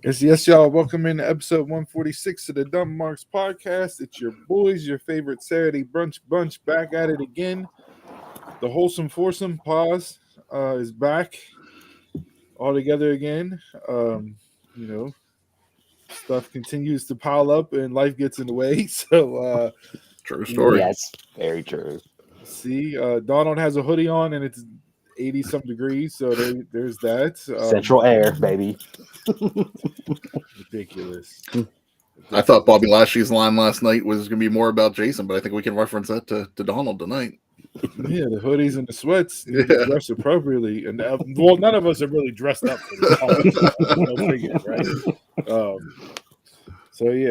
Yes, y'all. Welcome into episode 146 of the Dumb Marks podcast. It's your boys, your favorite Saturday brunch bunch, back at it again. The Wholesome Foursome Pause is back all together again. You know, stuff continues to pile up and life gets in the way. So, True story. Yes, very true. see, Donald has a hoodie on and it's 80 some degrees. So there's that. Central air, baby. Ridiculous. I thought Bobby Lashley's line last night was going to be more about Jason, but I think we can reference that to Donald tonight. Yeah, the hoodies and the sweats, Yeah. dressed appropriately, and well, none of us are really dressed up for this right?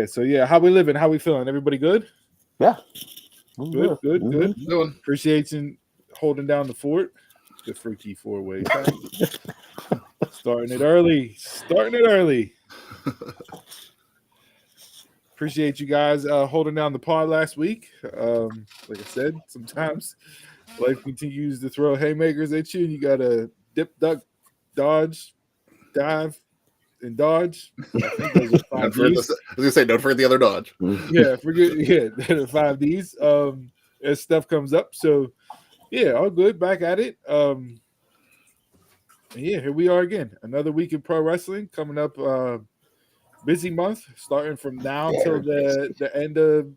So yeah, how we living? How we feeling? Everybody good? Yeah. Good. Doing. Appreciate you holding down the fort. The freaky four-way. Starting it early. Appreciate you guys holding down the pod last week. Like I said, sometimes life continues to throw haymakers at you, and you gotta dip, duck, dodge, dive, and dodge. I think those are 5 Ds. I was gonna say, don't forget the other dodge. Yeah, the 5 Ds. As stuff comes up. So yeah, all good. Back at it. Yeah, here we are again. Another week in pro wrestling coming up. Busy month starting from now till the end of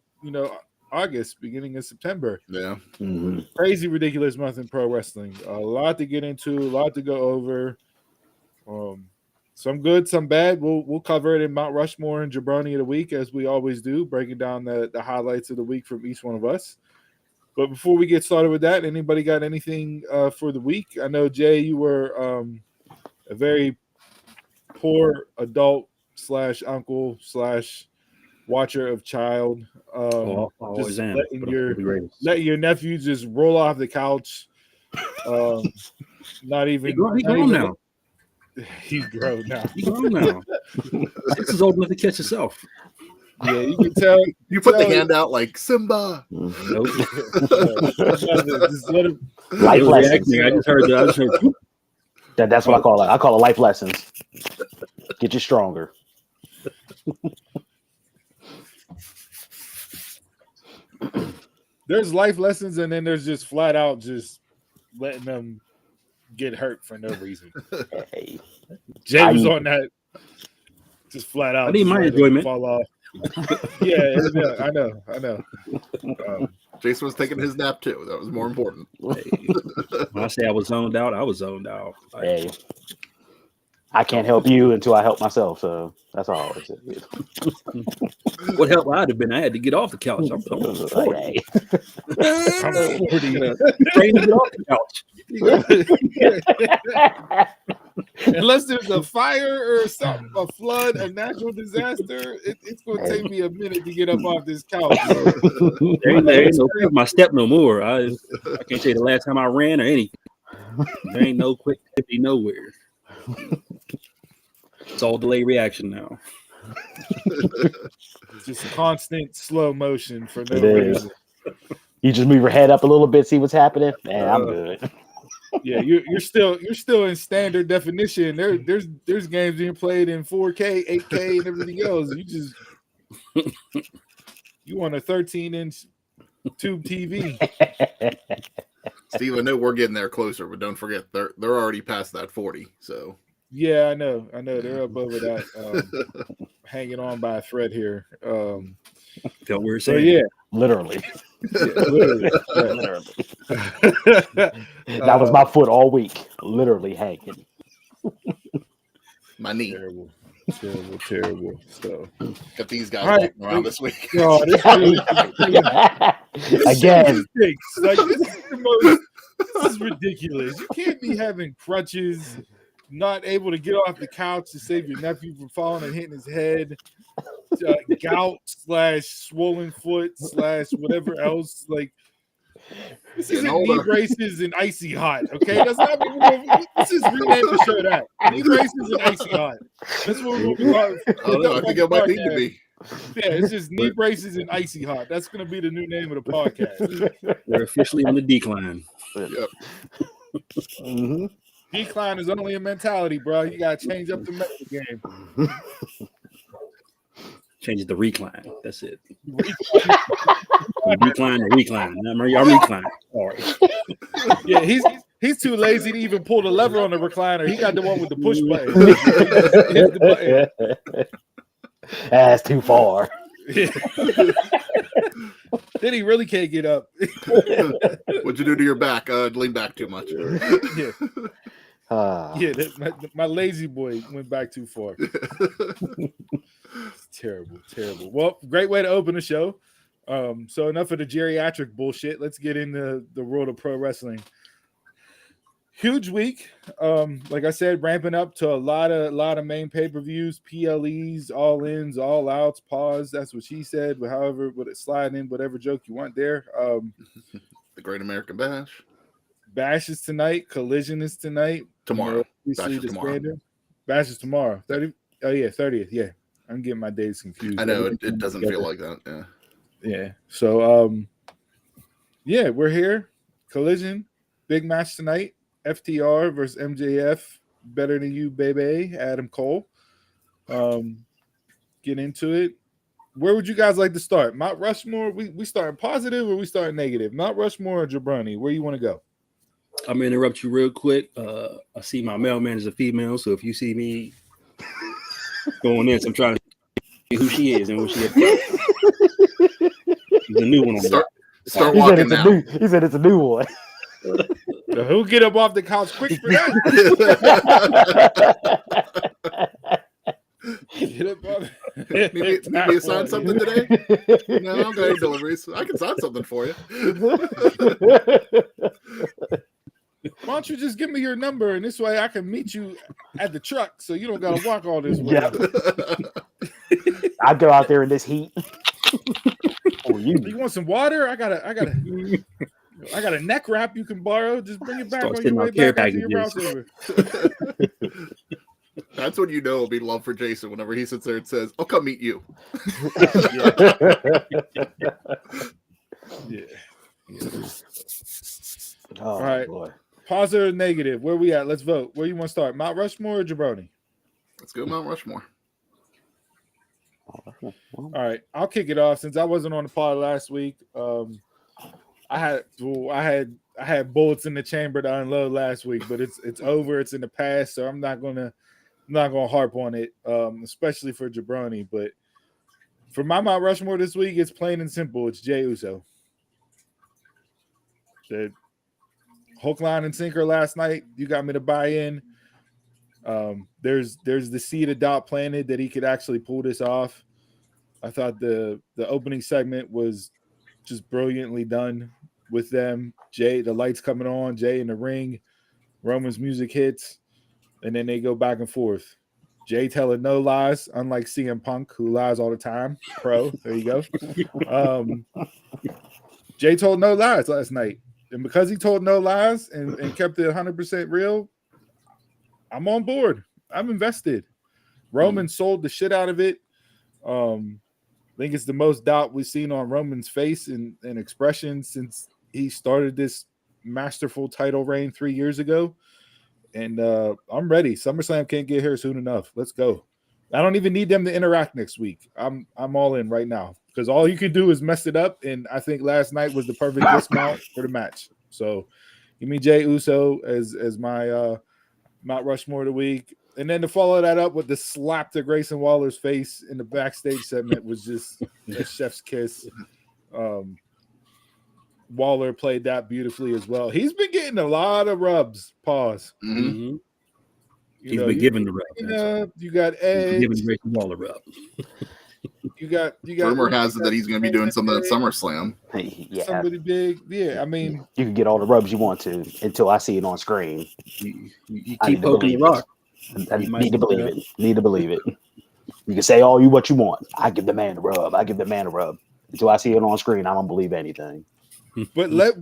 August, beginning of September. Yeah. Crazy, ridiculous month in pro wrestling. A lot to get into, a lot to go over. Some good, some bad. We'll cover it in Mount Rushmore and Jabroni of the week, as we always do, breaking down the highlights of the week from each one of us. But before we get started with that, anybody got anything for the week? I know, Jay, you were a very poor adult / uncle / watcher of child. Just letting your nephew just roll off the couch. Not even. He's grown now. He's grown now. He's grown now. This is old enough to catch himself. Yeah, you can tell. You put the hand out like Simba. Nope. Just let him. Life lessons. I just heard that. That's what I call it. I call it life lessons. Get you stronger. There's life lessons, and then there's just flat out just letting them get hurt for no reason. Hey. Jay was on that, just flat out. I need my enjoyment. Fall off. yeah, I know. Jason was taking his nap too. That was more important. Hey. When I say I was zoned out, I was zoned out. Hey. I can't help you until I help myself, so that's all. What help I'd have been, I had to get off the couch. I'm 40. Hey. I'm 40. Trained to get off the couch. Unless there's a fire or something, a flood, a natural disaster, it's going to take me a minute to get up off this couch. There ain't no quick my step no more. I can't say the last time I ran or anything. There ain't no quick 50 nowhere. It's all delay reaction now. It's just constant slow motion for no reason. You just move your head up a little bit, see what's happening. Man, I'm good. Yeah, you're still in standard definition. There's games being played in 4K, 8K, and everything else. You want a 13-inch tube TV. Steve, I know we're getting there closer, but don't forget they're already past that 40. So yeah, I know they're up over that, hanging on by a thread here. Don't worry, so yeah, literally. Literally. That was my foot all week, literally hanging. My knee. Terrible. So got these guys walking around this week. No, this Again. This is ridiculous. You can't be having crutches, not able to get off the couch to save your nephew from falling and hitting his head, gout / swollen foot / whatever else. Like, this isn't knee braces and icy hot, okay? That's not what this is renamed the show that. Knee braces and icy hot. That's what we're going to be. I think it might need to be. Yeah, it's just knee braces and icy hot. That's going to be the new name of the podcast. We're officially on the decline. Yep. Mm-hmm. Decline is only a mentality, bro. You gotta change up the mental game. Change it to recline. That's it. From decline to recline. I'm recline. Sorry. Yeah, he's too lazy to even pull the lever on the recliner. He got the one with the push button. Hit the button. That's too far. Then he really can't get up. What'd you do to your back? Lean back too much. Yeah. My lazy boy went back too far. Terrible. Well, great way to open the show. So enough of the geriatric bullshit. Let's get into the world of pro wrestling. Huge week. Like I said, ramping up to a lot of main pay-per-views, PLEs, all-ins, all-outs, pause. That's what she said. But however, with it slide in whatever joke you want there. The Great American Bash. Bash is tonight. Collision is tonight. Tomorrow. Bash is tomorrow. Bash is tomorrow. 30th. Oh yeah, 30th. Yeah. I'm getting my days confused. I know it doesn't feel like that. Yeah. Yeah. So yeah, we're here. Collision. Big match tonight. FTR versus MJF. Better than you, baby. Adam Cole. Get into it. Where would you guys like to start? Mount Rushmore? We starting positive or we starting negative? Mount Rushmore or Jabroni? Where you want to go? I'm gonna interrupt you real quick. I see my mailman is a female, so if you see me going in, so I'm trying to see who she is and who she is. There's a new one on Start He walking said, now. he said it's a new one. Who'll get up off the couch quick for that? Get up off. Need me to sign something today? No, I'm going deliveries. I can sign something for you. Why don't you just give me your number and this way I can meet you at the truck so you don't gotta walk all this way. Yep. I'd go out there in this heat. Or you. You want some water? I got a neck wrap you can borrow. Just bring it back Start on your sending way out care back after your route packages. over. That's when you know it'll be love for Jason whenever he sits there and says, I'll come meet you. Yeah. Oh, All right. boy. Positive or negative? Where we at? Let's vote. Where you want to start? Mount Rushmore or Jabroni? Let's go Mount Rushmore. All right, I'll kick it off since I wasn't on the pod last week. I had bullets in the chamber to unload last week, but it's over. It's in the past, so I'm not gonna harp on it, especially for Jabroni. But for my Mount Rushmore this week, it's plain and simple. It's Jey Uso. The hook, line, and sinker last night. You got me to buy in. There's the seed of doubt planted that he could actually pull this off. I thought the opening segment was just brilliantly done with them. Jay, the lights coming on, Jay in the ring, Roman's music hits, and then they go back and forth. Jay telling no lies, unlike CM Punk, who lies all the time. Pro, there you go. Jay told no lies last night. And because he told no lies and kept it 100% real, I'm on board. I'm invested. Roman sold the shit out of it. I think it's the most doubt we've seen on Roman's face and expression since he started this masterful title reign 3 years ago. And I'm ready. SummerSlam can't get here soon enough. Let's go. I don't even need them to interact next week. I'm all in right now because all you can do is mess it up. And I think last night was the perfect dismount for the match. So give me Jey Uso as my Mount Rushmore of the week. And then to follow that up with the slap to Grayson Waller's face in the backstage segment was just a chef's kiss. Waller played that beautifully as well. He's been getting a lot of rubs. Pause. Mm-hmm. He's been giving the rub. You got Edge. Giving Grayson Waller rub. You got. Rumor has it that he's going to be doing something at SummerSlam. Yeah. Somebody big. Yeah, I mean, you can get all the rubs you want to until I see it on screen. You keep poking the rock. I need to believe it. Need to believe it. You can say all what you want. I give the man a rub. I give the man a rub. Until I see it on screen, I don't believe anything. But let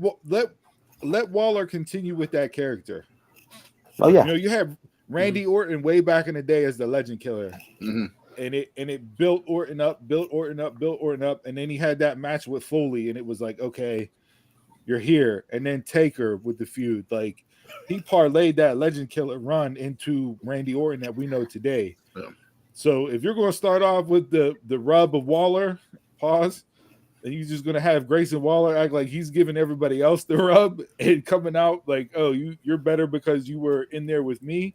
Waller continue with that character. Oh yeah. You know, you have Randy Orton way back in the day as the Legend Killer, and it built Orton up, and then he had that match with Foley, and it was like, okay, you're here, and then Taker with the feud. Like he parlayed that Legend Killer run into Randy Orton that we know today. Yeah. So if you're going to start off with the rub of Waller, pause, and you're just going to have Grayson Waller act like he's giving everybody else the rub and coming out like, oh, you're better because you were in there with me.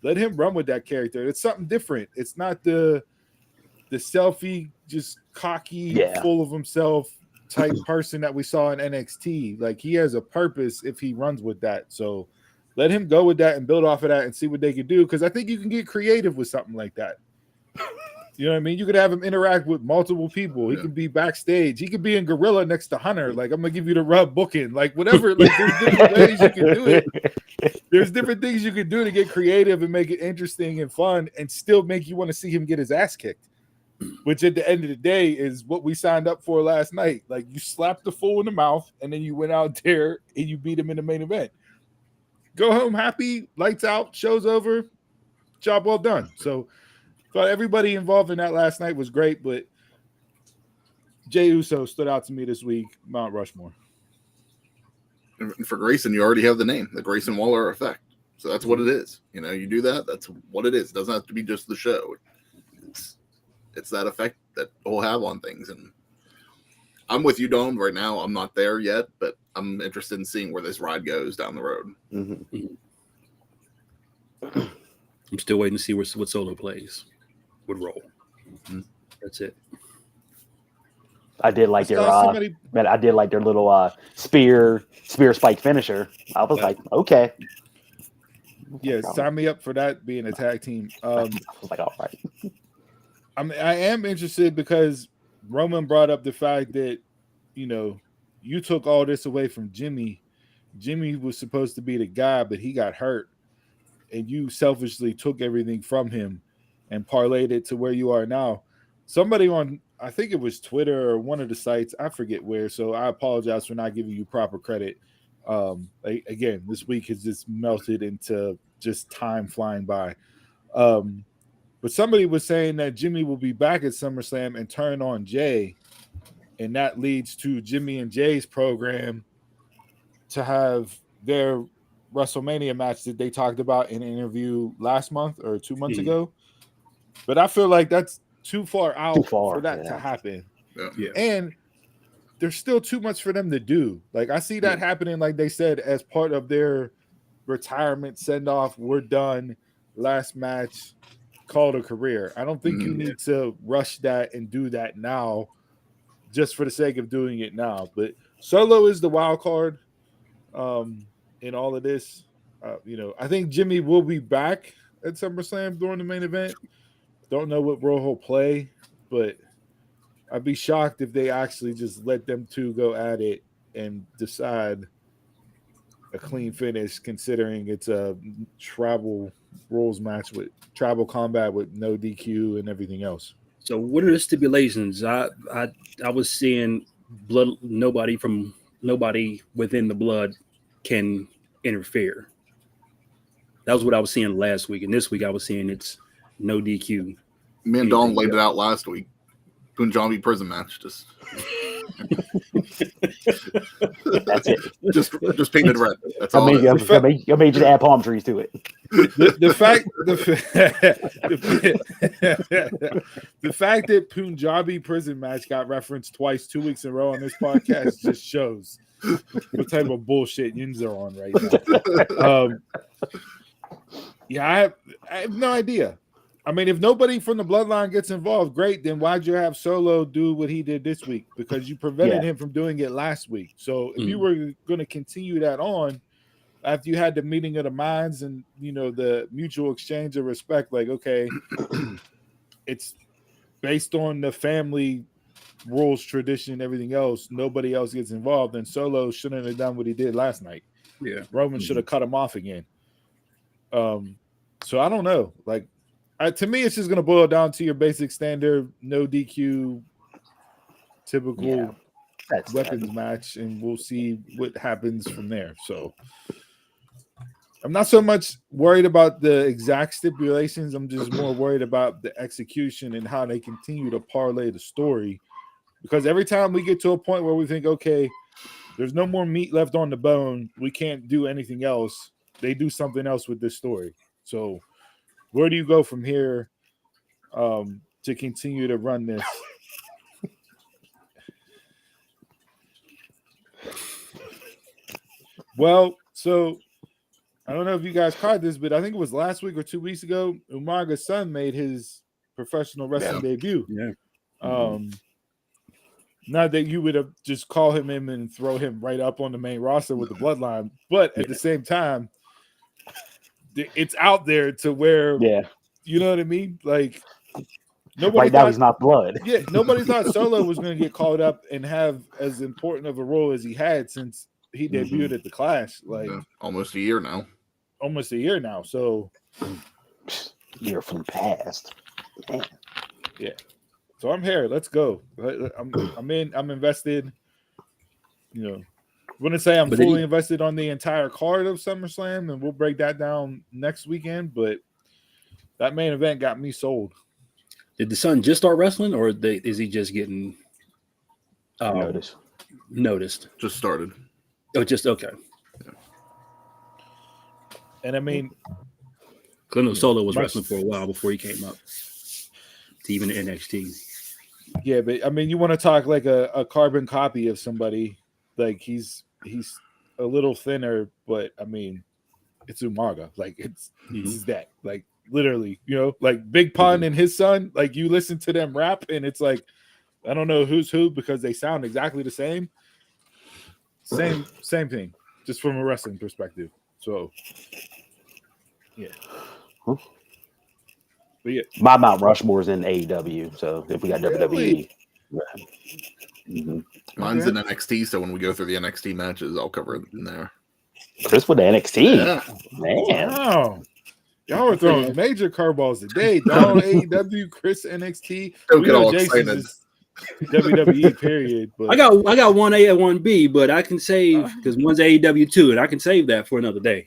Let him run with that character. It's something different. It's not the selfie, just cocky, full of himself type person that we saw in NXT. Like, he has a purpose if he runs with that. So let him go with that and build off of that and see what they can do. Because I think you can get creative with something like that. You know what I mean? You could have him interact with multiple people. He could be backstage. He could be in Gorilla next to Hunter. Like, I'm gonna give you the rub booking. Like, whatever. Like, there's different ways you can do it. There's different things you can do to get creative and make it interesting and fun, and still make you want to see him get his ass kicked. Which, at the end of the day, is what we signed up for last night. Like, you slapped the fool in the mouth, and then you went out there and you beat him in the main event. Go home happy, lights out, show's over, job well done. So. Thought everybody involved in that last night was great, but Jey Uso stood out to me this week, Mount Rushmore. And for Grayson, you already have the name, the Grayson Waller effect. So that's what it is. You know, you do that, that's what it is. It doesn't have to be just the show. It's that effect that we'll have on things. And I'm with you, Dome. Right now, I'm not there yet, but I'm interested in seeing where this ride goes down the road. Mm-hmm. I'm still waiting to see what Solo plays. Would roll. Mm-hmm. That's it. I did like their little spear spike finisher. I was like, okay. Yeah, sign me up for that being a tag team. I was like, all right. I am interested because Roman brought up the fact that, you know, you took all this away from Jimmy. Jimmy was supposed to be the guy, but he got hurt, and you selfishly took everything from him and parlayed it to where you are now. Somebody on, I think it was Twitter or one of the sites, I forget where, so I apologize for not giving you proper credit. Again, this week has just melted into just time flying by. But somebody was saying that Jimmy will be back at SummerSlam and turn on Jay, and that leads to Jimmy and Jay's program to have their WrestleMania match that they talked about in an interview last month or 2 months ago. But I feel like that's too far out for that to happen. Yeah. And there's still too much for them to do. Like, I see that happening, like they said, as part of their retirement send-off. We're done. Last match, called a career. I don't think you need to rush that and do that now just for the sake of doing it now. But Solo is the wild card in all of this. You know, I think Jimmy will be back at SummerSlam during the main event. Don't know what role he'll play, but I'd be shocked if they actually just let them two go at it and decide a clean finish, considering it's a tribal rules match with tribal combat with no DQ and everything else. So what are the stipulations? I was seeing blood. Nobody within the blood can interfere. That was what I was seeing last week, and this week I was seeing it's no DQ. Me and Dawn laid it out last week. Punjabi prison match. Just that's it. Just painted red. That's all. I made you to add palm trees to it. The fact that Punjabi prison match got referenced twice 2 weeks in a row on this podcast just shows what type of bullshit yins are on right now. I have no idea. I mean, if nobody from the bloodline gets involved, great. Then why'd you have Solo do what he did this week? Because you prevented him from doing it last week. So if you were going to continue that on after you had the meeting of the minds and, you know, the mutual exchange of respect, like, okay, it's based on the family rules, tradition, everything else. Nobody else gets involved. Then Solo shouldn't have done what he did last night. Yeah, Roman should have cut him off again. So I don't know. Like, to me, it's just going to boil down to your basic standard, no DQ, typical weapons match, and we'll see what happens from there. So I'm not so much worried about the exact stipulations. I'm just more worried about the execution and how they continue to parlay the story. Because every time we get to a point where we think, okay, there's no more meat left on the bone, we can't do anything else, they do something else with this story. So where do you go from here to continue to run this? Well, so I don't know if you guys caught this, but I think it was last week or 2 weeks ago, Umaga's son made his professional wrestling debut. Yeah. Not that you would have just call him in and throw him right up on the main roster with the bloodline, but at the same time, it's out there to where, you know what I mean? Like, nobody right now he's not blood. Yeah, nobody thought Solo was going to get called up and have as important of a role as he had since he debuted at the Clash. Like almost a year now. Almost a year now. So year flew past. Man. Yeah. So I'm here. Let's go. I'm in. I'm invested. You know, I wouldn't say I'm fully invested on the entire card of SummerSlam, and we'll break that down next weekend. But that main event got me sold. Did the son just start wrestling, or is he just getting noticed? Just started. Oh, just okay. Yeah. And I mean, Glenn Solo was wrestling for a while before he came up to even NXT. Yeah, but I mean, you want to talk like a carbon copy of somebody. Like he's a little thinner, but I mean, it's Umaga. Like it's that. Like literally, you know, like Big Pun and his son. Like you listen to them rap, and it's like I don't know who's who because they sound exactly the same. Same thing, just from a wrestling perspective. So, yeah. But yeah, my Mount Rushmore's in AEW. So if we got WWE, mine's in NXT. So when we go through the NXT matches, I'll cover it in there. Chris with the NXT, yeah. man. Wow. Y'all were throwing major curveballs today. Dog AEW, Chris NXT. Don't get all excited. WWE period. But I got 1A and 1B, but I can save because one's AEW 2, and I can save that for another day.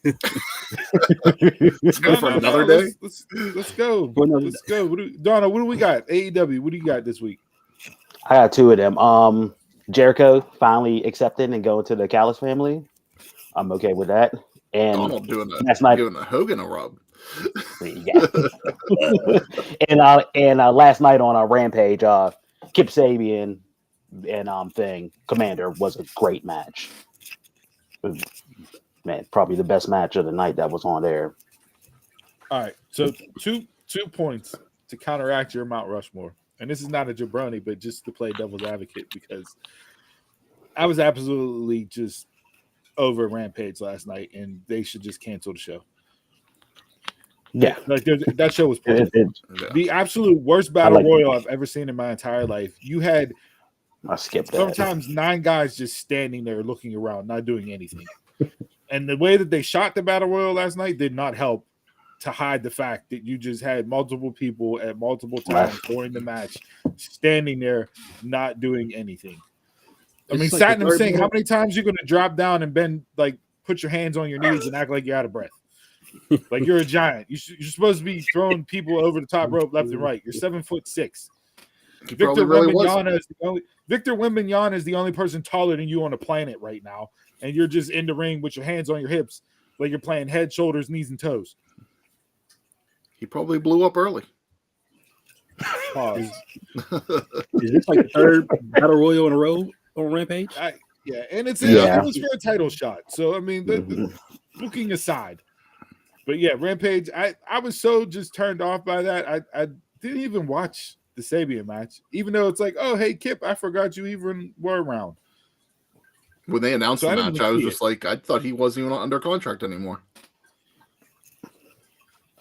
Let's go for another day. Let's go. Let's go. Donna, what do we got? AEW. What do you got this week? I got two of them. Jericho finally accepted and going to the Callis family. I'm okay with that. And Donald giving a Hogan a rub. and last night on our Rampage, Kip Sabian and Commander was a great match. Man, probably the best match of the night that was on there. All right, so two points to counteract your Mount Rushmore, and this is not a jabroni, but just to play devil's advocate because I was absolutely just over Rampage last night, and they should just cancel the show. Yeah, like that show was the absolute worst battle royal I've ever seen in my entire life. You had I skipped that. Sometimes 9 guys just standing there looking around, not doing anything. And the way that they shot the battle royal last night did not help to hide the fact that you just had multiple people at multiple times during the match standing there not doing anything. I mean, Satnam Singh, how many times you're going to drop down and bend, like, put your hands on your knees and act like you're out of breath? Like you're a giant. You're supposed to be throwing people over the top rope left and right. You're 7'6". Victor Wembanyama is the only person taller than you on the planet right now, and you're just in the ring with your hands on your hips, like you're playing head, shoulders, knees, and toes. He probably blew up early. Pause. Is this like the third battle royal in a row on Rampage? Yeah, and it was for a title shot. So I mean, the booking aside, but yeah, Rampage. I was so just turned off by that. I didn't even watch the Sabian match, even though it's like, oh hey Kip, I forgot you even were around. When they announced the match, I was just like, I thought he wasn't even under contract anymore.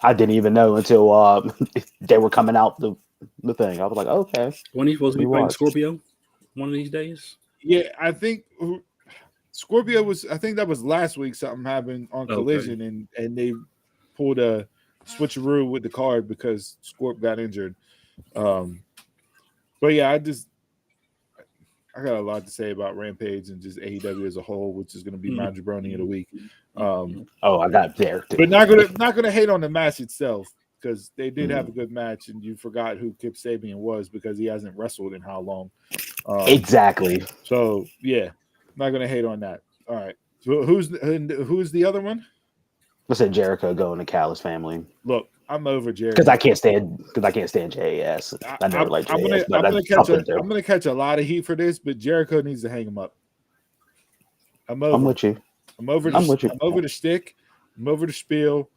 I didn't even know until they were coming out the thing. I was like, okay. When he's supposed to be playing Scorpio one of these days? Yeah, I think Scorpio was. I think that was last week. Something happened on Collision, and they pulled a switcheroo with the card because Scorp got injured. But yeah, I got a lot to say about Rampage and just AEW as a whole, which is going to be my jabroni of the week. I got there too. But not gonna hate on the match itself because they did have a good match, and you forgot who Kip Sabian was because he hasn't wrestled in how long. Exactly. So yeah, not gonna hate on that. All right. So who's the other one? I said Jericho going to Callis family Look, I'm over Jericho because I can't stand JAS. I never liked JAS, but that's something too. I'm gonna catch a lot of heat for this, but Jericho needs to hang him up. I'm I'm with you. I'm over the shtick. I'm over the spiel.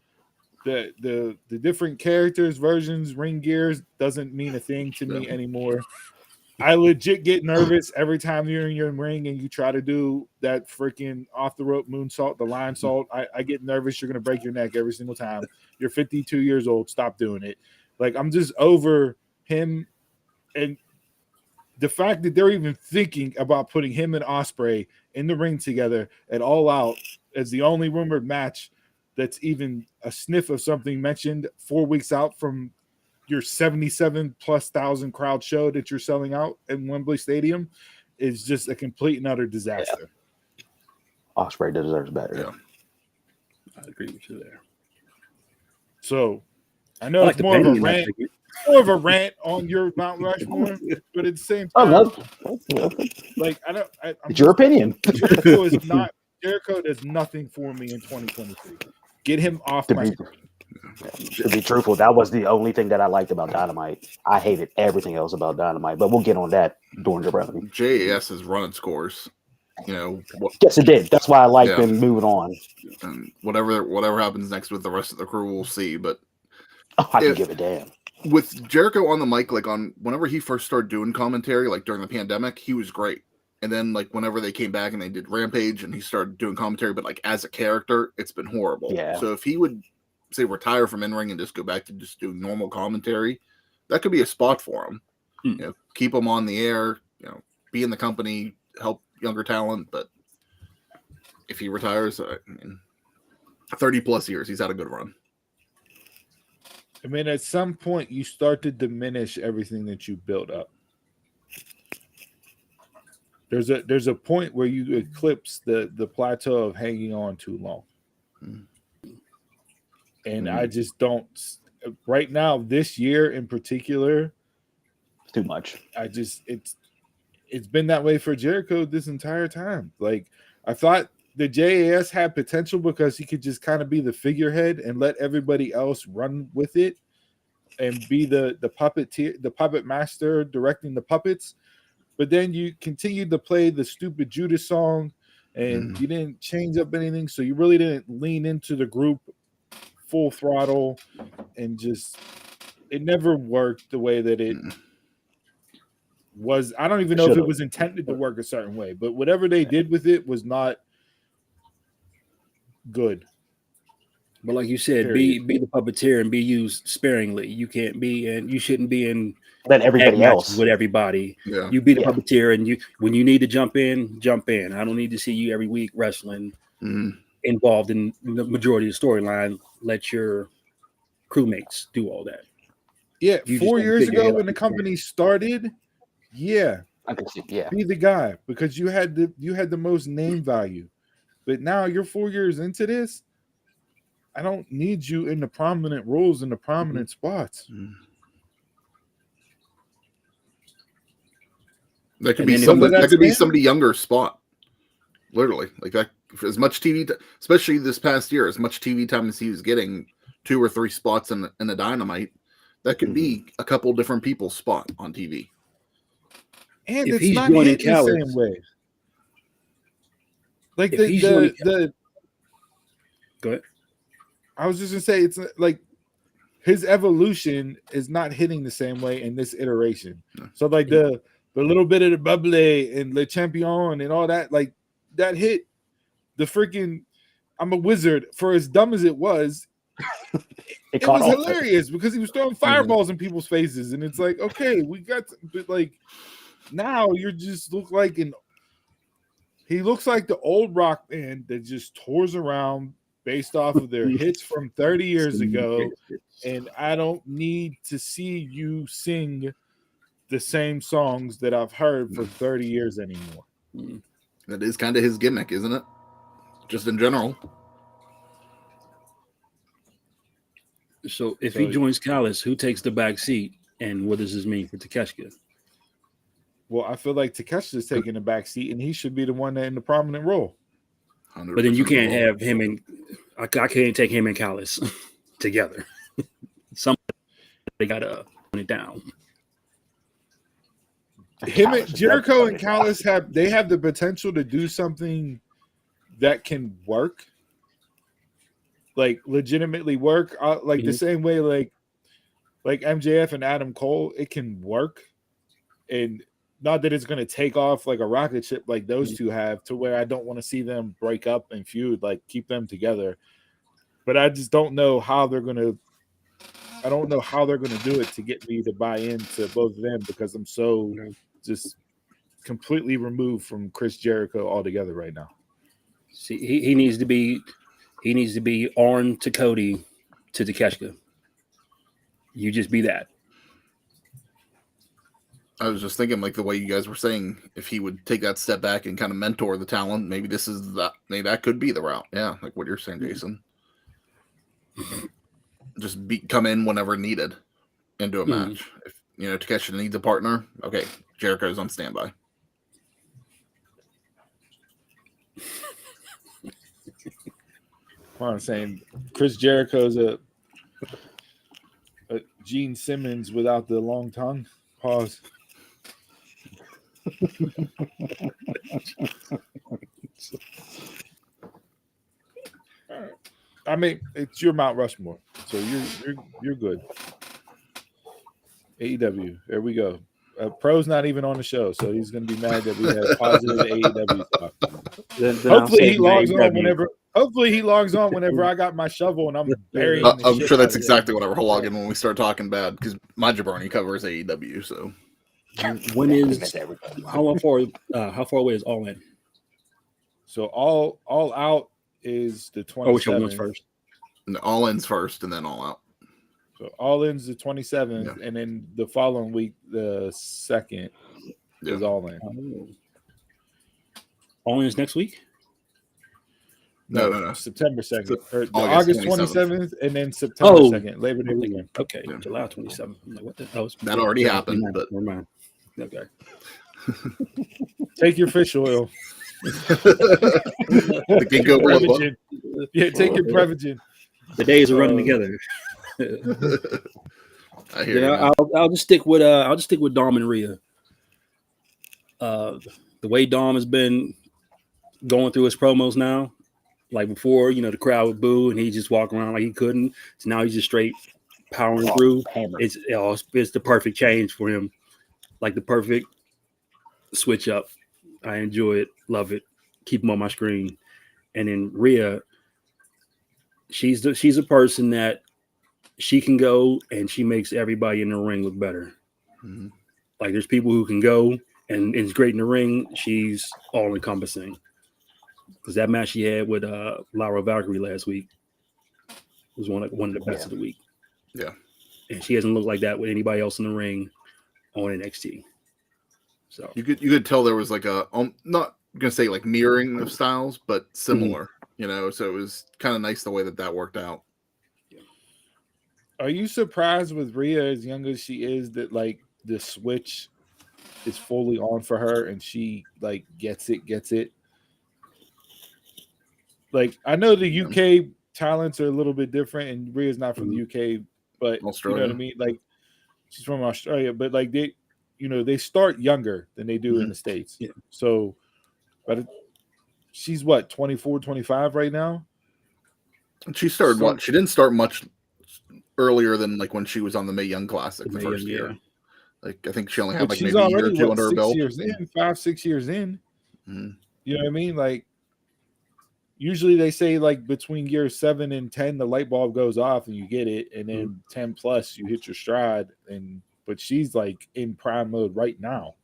The different characters, versions, ring gears doesn't mean a thing to me anymore. I legit get nervous every time you're in your ring and you try to do that freaking off the rope moonsault, the line salt. I get nervous. You're gonna break your neck every single time. You're 52 years old. Stop doing it. Like, I'm just over him, and the fact that they're even thinking about putting him and Ospreay in the ring together at All Out as the only rumored match that's even a sniff of something mentioned 4 weeks out from your 77,000+ crowd show that you're selling out in Wembley Stadium is just a complete and utter disaster. Yeah. Ospreay deserves better. Yeah. I agree with you there. So I know it's more of a rant on your Mount Rushmore, but at the same time, like, it's your opinion. Jericho does nothing for me in 2023. Get him off my screen. To be truthful, that was the only thing that I liked about Dynamite. I hated everything else about Dynamite, but we'll get on that during the brevity. JAS is running scores. Yes, it did. That's why I liked them moving on. And whatever happens next with the rest of the crew, we'll see. But I can give a damn. With Jericho on the mic, like whenever he first started doing commentary, like during the pandemic, he was great. And then like whenever they came back and they did Rampage and he started doing commentary, but like as a character, it's been horrible. Yeah. So if he would say retire from in-ring and just go back to just doing normal commentary, that could be a spot for him. Keep him on the air, be in the company, help younger talent. But if he retires, 30+ years, he's had a good run. I mean, at some point you start to diminish everything that you built up. There's a point where you eclipse the plateau of hanging on too long. And I just don't right now, this year in particular, too much. It's been that way for Jericho this entire time. Like, I thought the JAS had potential because he could just kind of be the figurehead and let everybody else run with it and be the puppet master directing the puppets. But then you continued to play the stupid Judas song and you didn't change up anything. So you really didn't lean into the group full throttle, and just it never worked the way that it was. I don't even know if it was intended to work a certain way, but whatever they did with it was not good. But like you said, be the puppeteer and be used sparingly. You can't be, and you shouldn't be in let everybody else with everybody. Yeah. You be the puppeteer, and when you need to jump in. I don't need to see you every week wrestling involved in the majority of the storyline. Let your crewmates do all that. Yeah, 4 years ago when the company started, I can see, be the guy because you had the most name value. But now you're 4 years into this. I don't need you in the prominent roles in the prominent spots. That could be somebody younger spot. Literally, like that. For as much TV, especially this past year, as much TV time as he was getting, 2 or 3 spots in the Dynamite, that could be a couple different people's spot on TV. And if it's not hit the same way. Like the go ahead. I was just gonna say it's like his evolution is not hitting the same way in this iteration. So like the little bit of the bubbly and Le Champion and all that, like that hit the freaking I'm a wizard for as dumb as it was. It was hilarious because he was throwing fireballs in people's faces, and it's like, okay, we got but like now you just look like he looks like the old rock band that just tours around based off of their hits from 30 years ago. And I don't need to see you sing the same songs that I've heard for 30 years anymore. That is kind of his gimmick, isn't it? Just in general. So if he joins Callis, who takes the back seat, and what does this mean for Takeshita? Well, I feel like Takeshita's taking the back seat, and he should be the one in the prominent role. But then you can't have him and I can't take him and Callis together. Somebody gotta put it down. Him Callis and is Jericho definitely and Callis have the potential to do something that can work, like legitimately work, like the same way like MJF and Adam Cole. It can work, and not that it's going to take off like a rocket ship like those two have, to where I don't want to see them break up and feud. Like, keep them together, but I just don't know how they're going to. I don't know how they're going to do it to get me to buy into both of them, because I'm so just completely removed from Chris Jericho altogether right now. See, he needs to be Arn to Cody to Takeshita. You just be that. I was just thinking, like the way you guys were saying, if he would take that step back and kind of mentor the talent, maybe this is that. Maybe that could be the route. Yeah, like what you're saying, Jason. Just come in whenever needed into a match. If Takeshita needs a partner, okay, Jericho's on standby. I'm saying Chris Jericho's a Gene Simmons without the long tongue. Pause. I mean, it's your Mount Rushmore, so you're good. AEW, there we go. Pro's not even on the show, so he's going to be mad that we have positive AEW talk. Hopefully he logs on whenever. Hopefully he logs on whenever I got my shovel and I'm burying. I'm sure that's exactly what I will log in when we start talking bad, because my jabroni covers AEW. So when is how far away is All In? So all out is the 27th. Oh, which one was first? And All In's first, and then All Out. So All In's the 27th, and then the following week, the 2nd, is All In. All In is next week? No. September 2nd. Or August August 27th, and then September 2nd, Labor Day weekend. Okay, July 27th. I'm like, what the hell? That already happened, but never mind. Okay. Take your fish oil. The ginkgo biloba. Yeah, take your Prevagen. The days are running together. I hear you. I'll just stick with Dom and Rhea. The way Dom has been going through his promos now, like before, the crowd would boo and he just walk around like he couldn't. So now he's just straight powering through. It's the perfect change for him, like the perfect switch up. I enjoy it, love it, keep him on my screen. And then Rhea, she's a person that she can go and she makes everybody in the ring look better. Mm-hmm. Like there's people who can go and it's great in the ring. She's all encompassing. Because that match she had with Laura Valkyrie last week was one of the best of the week. Yeah. And she hasn't looked like that with anybody else in the ring on NXT. So you could tell there was like I'm not gonna say like mirroring of styles, but similar. So it was kind of nice the way that worked out. Are you surprised with Rhea, as young as she is, that like the switch is fully on for her and she like gets it? Like, I know the UK talents are a little bit different, and Rhea's not from the UK, but Australia. You know what I mean? Like, she's from Australia, but like they start younger than they do in the States. Yeah. So, but she's what, 24, 25 right now? She started she didn't start much earlier than like when she was on the Mae Young Classic the first year. Like I think she only had like maybe a year or two under her belt. 5-6 years in. Mm-hmm. You know what I mean? Like usually they say like between year 7 and 10 the light bulb goes off and you get it, and then 10 plus you hit your stride. But she's like in prime mode right now.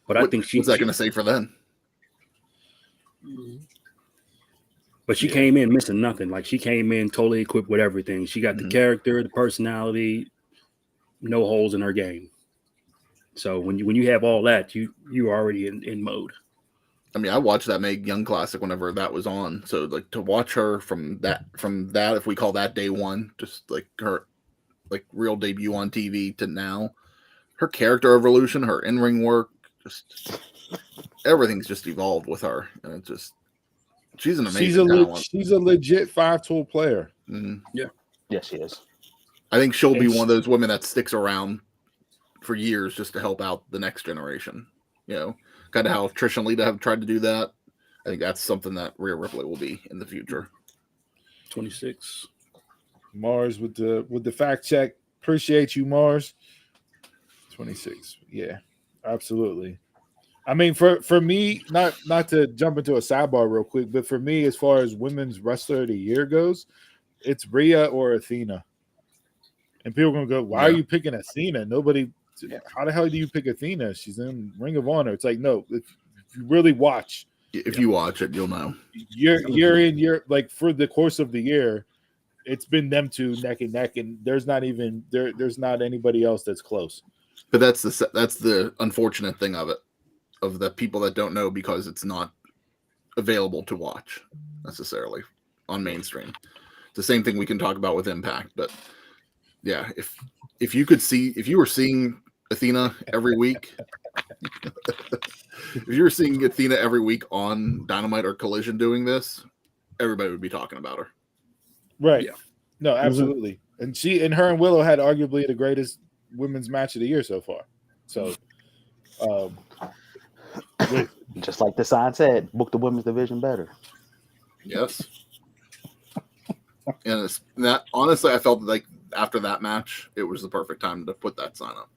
But I think what's that going to say for then? But she came in missing nothing. Like she came in totally equipped with everything. She got the character, the personality, no holes in her game. So when you have all that, you're already in mode. I mean, I watched that Mae Young Classic whenever that was on. So like to watch her from that, if we call that day one, just like her like real debut on TV to now, her character evolution, her in-ring work, just everything's just evolved with her, and it's just She's an amazing talent. She's a legit 5-tool player. Mhm. Yes, she is. I think she'll be And one of those women that sticks around for years just to help out the next generation. You know, kind of how Trish and Lita have tried to do that. I think that's something that Rhea Ripley will be in the future. 26. Mars with the fact check. Appreciate you, Mars. 26. Yeah, absolutely. I mean, for me, not to jump into a sidebar real quick, but for me, as far as women's wrestler of the year goes, it's Rhea or Athena. And people are gonna go, why are you picking Athena? Nobody. How the hell do you pick Athena? She's in Ring of Honor. It's like, no, if you really watch, If you watch it, you'll know. You're like, for the course of the year, it's been them two neck and neck, and there's not anybody else that's close. But that's the unfortunate thing of it, of the people that don't know because it's not available to watch necessarily on mainstream. It's the same thing we can talk about with Impact, but yeah, if you were seeing Athena every week, if you were seeing Athena every week on Dynamite or Collision doing this, everybody would be talking about her. Right. Yeah. No, absolutely. And her and Willow had arguably the greatest women's match of the year so far. So, Just like the sign said, book the women's division better. Yes. And it's that, honestly, I felt like after that match, it was the perfect time to put that sign up.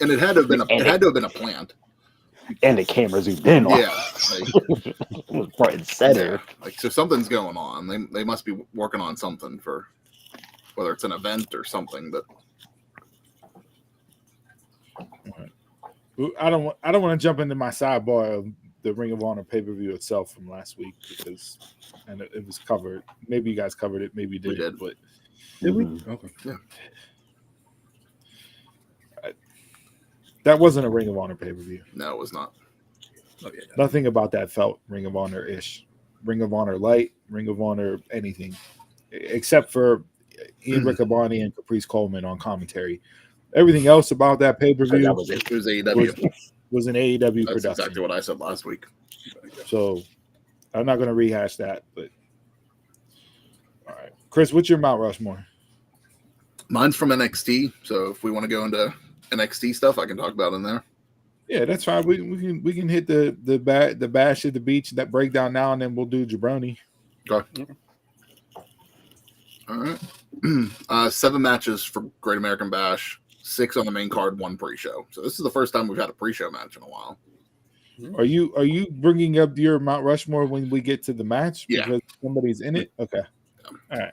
And it had to have been a plant. And the camera zoomed in on Yeah. it. Front and center. Like, so something's going on. They must be working on something for whether it's an event or something, but I don't want to jump into my sidebar of the Ring of Honor pay-per-view itself from last week because it was covered. Maybe you guys covered it, maybe you didn't. We did. But Did we? Mhm. Okay. yeah. That wasn't a Ring of Honor pay-per-view. No, it was not. Oh, yeah. Nothing about that felt Ring of Honor-ish. Ring of Honor light, Ring of Honor anything, except for Ian Riccaboni and Caprice Coleman on commentary. Everything else about that pay-per-view That was it. It was AEW. was an AEW That's production. exactly what I said last week. So I'm not going to rehash that. But all right, Chris, what's your Mount Rushmore? Mine's from NXT, so if we want to go into NXT stuff, I can talk about it in there. Yeah, that's fine. We can hit the bash at the beach, that breakdown now, and then we'll do Jabroni. Okay. All right. 7 matches for Great American Bash, 6 on the main card, 1 pre-show. So this is the first time we've had a pre-show match in a while. Are you bringing up your Mount Rushmore when we get to the match? Yeah. Because somebody's in it? Okay. All right.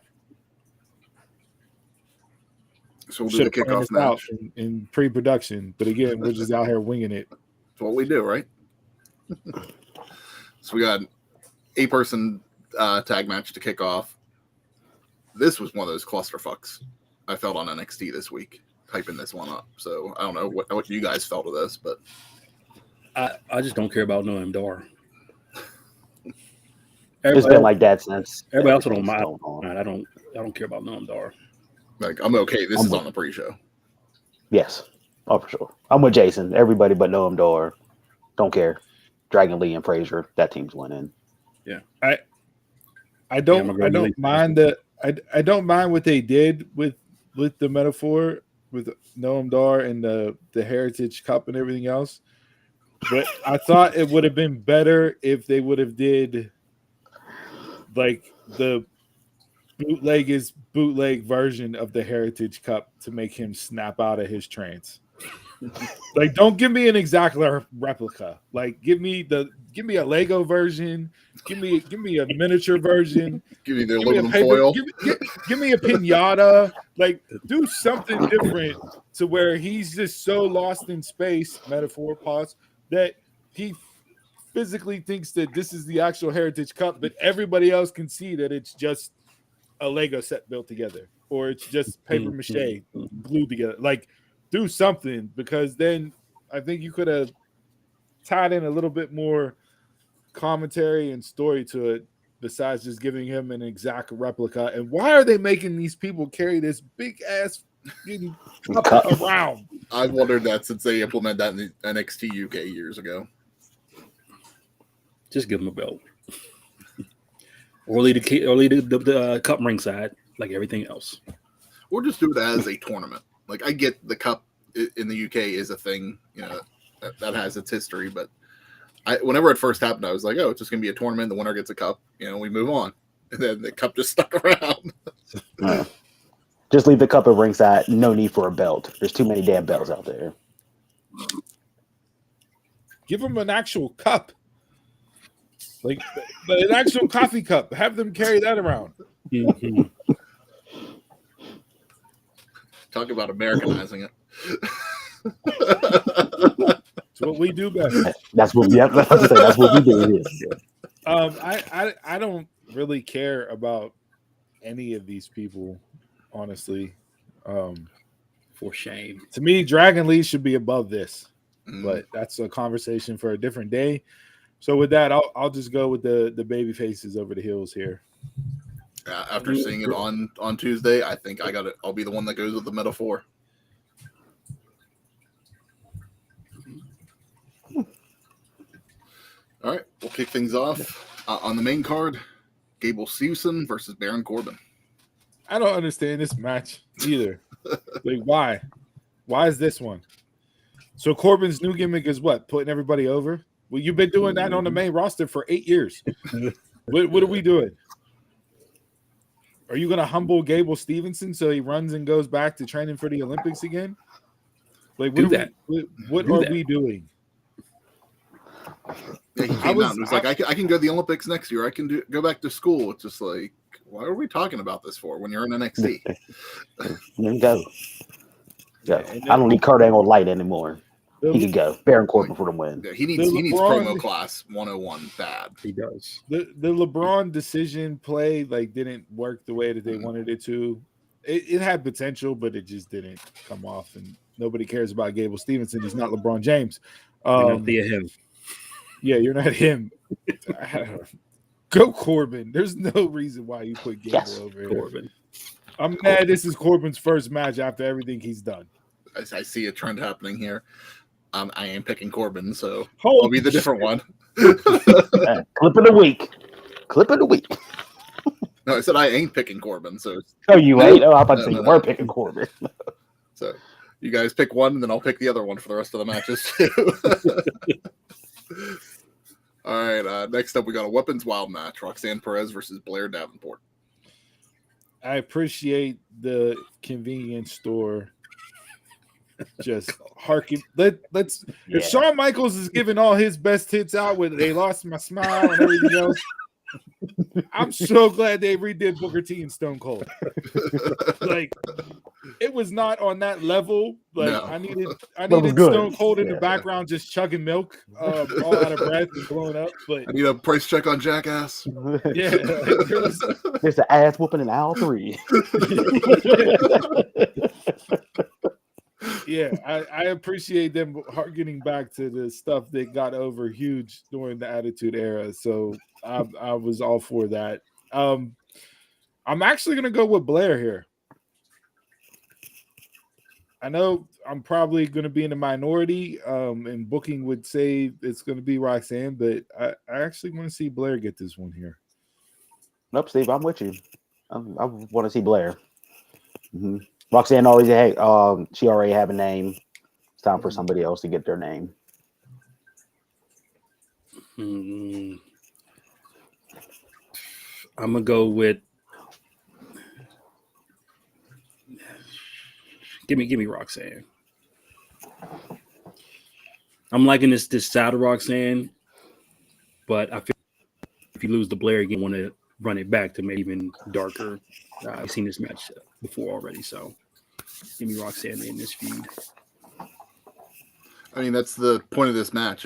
So we'll do the Should have planned kickoff this out match. in pre-production. But again, we're just out here winging it. That's what we do, right? So we got 8-person tag match to kick off. This was one of those clusterfucks I felt on NXT this week, hyping this one up. So I don't know what you guys felt of this, but I just don't care about Noam Dar. It's been like that since everybody else on everything's my going on. mind. I don't care about Noam Dar. like I'm okay. This is on the pre-show. Yes. Oh, for sure. I'm with Jason. Everybody but Noam Dar. Don't care. Dragon Lee and Frazier. That team's winning. I don't mind I don't mind what they did with the metaphor with Noam Dar and the Heritage Cup and everything else. But I thought it would have been better if they would have did like the bootleg version of the Heritage Cup to make him snap out of his trance. Like, don't give me an exact replica. Like, give me a Lego version. Give me a miniature version. Give you the Give me a aluminum paper, foil. give me a pinata. Like, do something different to where he's just so lost in space, metaphor pause, that he physically thinks that this is the actual Heritage Cup, but everybody else can see that it's just a Lego set built together, or it's just paper mache glued together. Like, do something, because then I think you could have tied in a little bit more commentary and story to it besides just giving him an exact replica. And why are they making these people carry this big ass cup around? I've wondered that since they implemented that in the NXT UK years ago. Just give him a belt, or leave the cup ringside like everything else. Or just do it as a tournament. Like, I get the cup in the UK is a thing, that has its history, but whenever it first happened, I was like, oh, it's just going to be a tournament. The winner gets a cup. We move on. And then the cup just stuck around. Just leave the cup at ringside. No need for a belt. There's too many damn belts out there. Give them an actual cup. Like an actual coffee cup. Have them carry that around. Mm-hmm. Talk about Americanizing it. It's what we do best. That's what we do here. I don't really care about any of these people, honestly. For shame. To me, Dragon Lee should be above this, but that's a conversation for a different day. So with that, I'll just go with the baby faces over the heels here. After seeing it on Tuesday, I think I'll be the one that goes with the metaphor. All right, we'll kick things off on the main card. Gable Stevenson versus Baron Corbin. I don't understand this match either. Like, why? Why is this one? So Corbin's new gimmick is what? Putting everybody over? Well, you've been doing that on the main roster for 8 years. What are we doing? Are you going to humble Gable Stevenson so he runs and goes back to training for the Olympics again? Like, what are we doing? Yeah, he came out and was like, I can go to the Olympics next year. I can go back to school. It's just like, why are we talking about this for when you're in NXT? There you go. I don't need Kurt Angle light anymore. He can go. Baron Corbin for the win. Yeah, he needs promo class 101 bad. He does. The LeBron decision play didn't work the way that they wanted it to. It had potential, but it just didn't come off. And nobody cares about Gable Stevenson. He's not LeBron James. You're not him. Yeah, you're not him. Go Corbin. There's no reason why you put Gable over here. Corbin. I'm mad this is Corbin's first match after everything he's done. I see a trend happening here. I am picking Corbin, so I'll be the different one. Clip of the week. Clip of the week. No, I said I ain't picking Corbin. So you ain't? Oh, I'm about to say you were picking Corbin. So you guys pick one, and then I'll pick the other one for the rest of the matches too. All right. Next up, we got a Weapons Wild match: Roxanne Perez versus Blair Davenport. I appreciate the convenience store. Just harking. Let's. Yeah. If Shawn Michaels is giving all his best hits out with "They Lost My Smile" and everything else, I'm so glad they redid Booker T and Stone Cold. It was not on that level. No. I needed Stone Cold in the background just chugging milk, all out of breath and blowing up. But I need a price check on Jackass. Yeah, there's an ass whooping in aisle 3. Yeah, I appreciate them harkening back to the stuff that got over huge during the Attitude Era. So I was all for that. I'm actually going to go with Blair here. I know I'm probably going to be in the minority, and booking would say it's going to be Roxanne, but I actually want to see Blair get this one here. Nope, Steve, I'm with you. I want to see Blair. Mm-hmm. Roxanne she already have a name. It's time for somebody else to get their name. I'm gonna go with give me Roxanne. I'm liking this side of Roxanne, but I feel if you lose the Blair, you want to run it back to maybe even darker. I've seen this match before already, so give me Roxanne in this feud. I mean, that's the point of this match.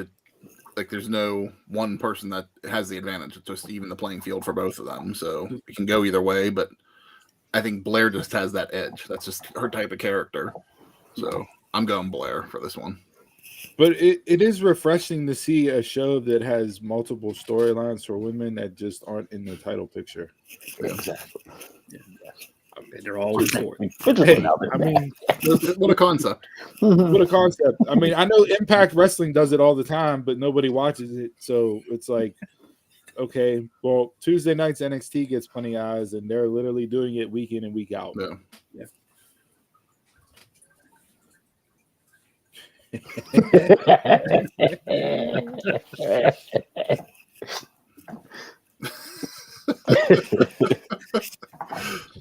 There's no one person that has the advantage. It's just even the playing field for both of them. So it can go either way, but I think Blair just has that edge. That's just her type of character. So I'm going Blair for this one. But it is refreshing to see a show that has multiple storylines for women that just aren't in the title picture. Exactly. Yeah. I mean, they're all important. Hey, I mean, what a concept. What a concept. I mean, I know Impact Wrestling does it all the time, but nobody watches it. So it's like okay, well, Tuesday nights NXT gets plenty of eyes, and they're literally doing it week in and week out. Yeah.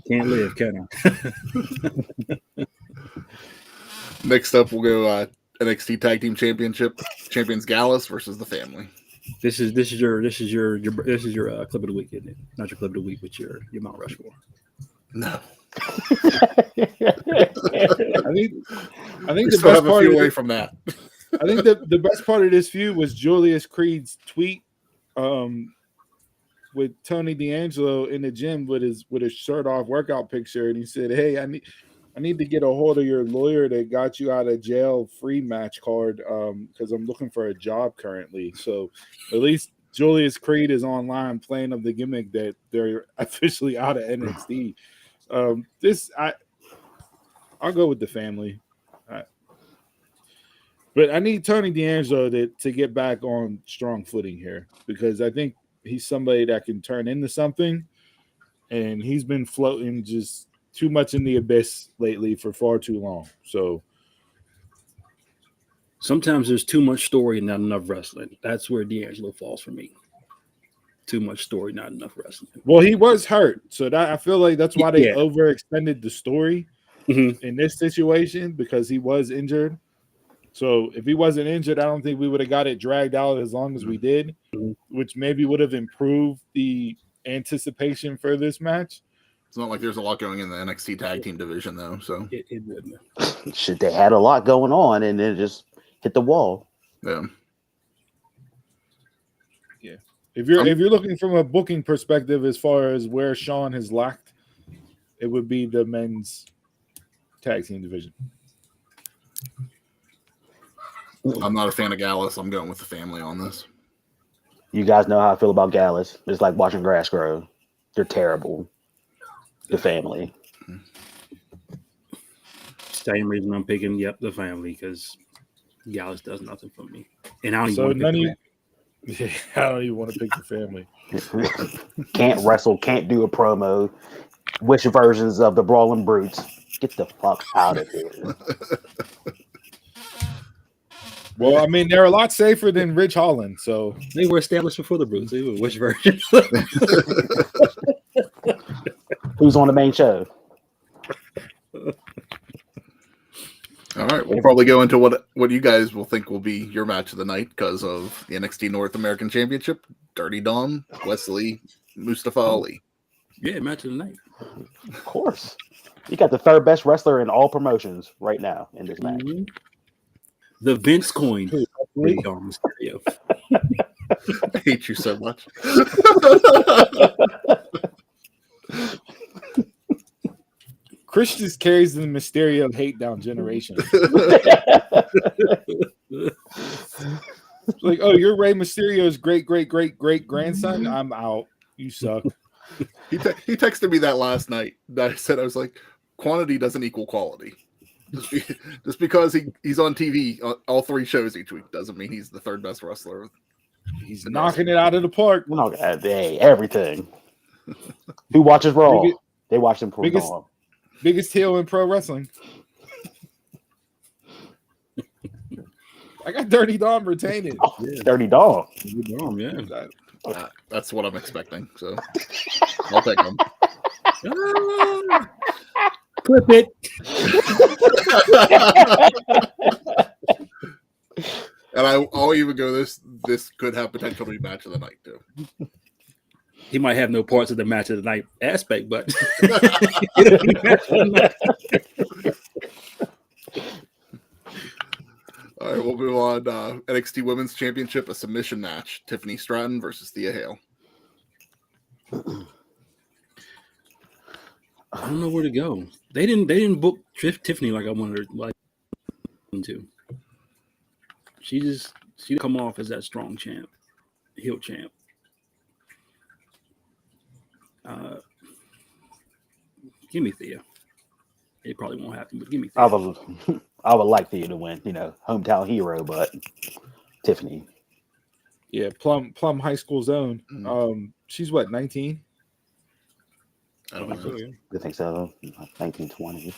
Can't live, can I? Next up, we'll go NXT Tag Team Championship champions Gallus versus the Family. This is your clip of the week, isn't it? Not your clip of the week, but your Mount Rushmore. No, I think we the still best have a part few of away it, from that. I think the best part of this feud was Julius Creed's tweet with Tony D'Angelo in the gym with his shirt off workout picture, and he said, "Hey, I need to get a hold of your lawyer that got you out of jail free match card because I'm looking for a job currently." So at least Julius Creed is online playing of the gimmick that they're officially out of NXT. I'll go with the Family. But I need Tony D'Angelo to get back on strong footing here because I think he's somebody that can turn into something, and he's been floating just too much in the abyss lately for far too long. So sometimes there's too much story and not enough wrestling. That's where D'Angelo falls for me. Too much story, not enough wrestling. Well, he was hurt, so that I feel like that's why they overextended the story in this situation because he was injured. So if he wasn't injured, I don't think we would have got it dragged out as long as we did, which maybe would have improved the anticipation for this match. It's not like there's a lot going in the NXT Tag Team division, though. So it wouldn't. Shit, they had a lot going on, and then just hit the wall. Yeah. If you're looking from a booking perspective, as far as where Sean has lacked, it would be the men's tag team division. I'm not a fan of Gallus. I'm going with the Family on this. You guys know how I feel about Gallus. It's like watching grass grow. They're terrible. The Family. Same reason I'm picking, the Family, because Gallus does nothing for me. And I don't So even want to I don't even want to pick the Family. Can't wrestle, can't do a promo. Which versions of the Brawling Brutes? Get the fuck out of here. Well, I mean, they're a lot safer than Rich Holland, so they were established before the Brutes. Which version? Who's on the main show? All right, we'll probably go into what you guys will think will be your match of the night because of the NXT North American Championship. Dirty Dom, Wesley, Mustafa Ali. Yeah, match of the night. Of course. You got the third best wrestler in all promotions right now in this match. Mm-hmm. The Vince coin. Dirty Dom Mysterio. I hate you so much. Chris just carries the Mysterio hate down generations. Like, oh, you're Rey Mysterio's great grandson. I'm out. You suck. He texted me that last night. That I said, I was like, quantity doesn't equal quality. Just because he's on TV all three shows each week doesn't mean he's the third best wrestler. He's knocking it out of the park. Hey, everything. Who watches Raw? They watch them for Raw. Biggest heel in pro wrestling. I got Dirty Dom retaining. Oh, yeah. Dirty Dom. Dirty Dom, yeah. That's what I'm expecting. So I'll take him. Clip it. And I'll even go this could have potential to be match of the night too. He might have no parts of the match of the night aspect, but all right, we'll move on. NXT Women's Championship, a submission match. Tiffany Stratton versus Thea Hale. I don't know where to go. They didn't book Tiffany like I wanted her to. She come off as that strong champ, heel champ. Give me Thea. It probably won't happen, but give me Thea. I would like Thea to win, hometown hero, but Tiffany. Yeah, Plum High School's own. Mm. She's what, 19? I don't know. I think so. 1920.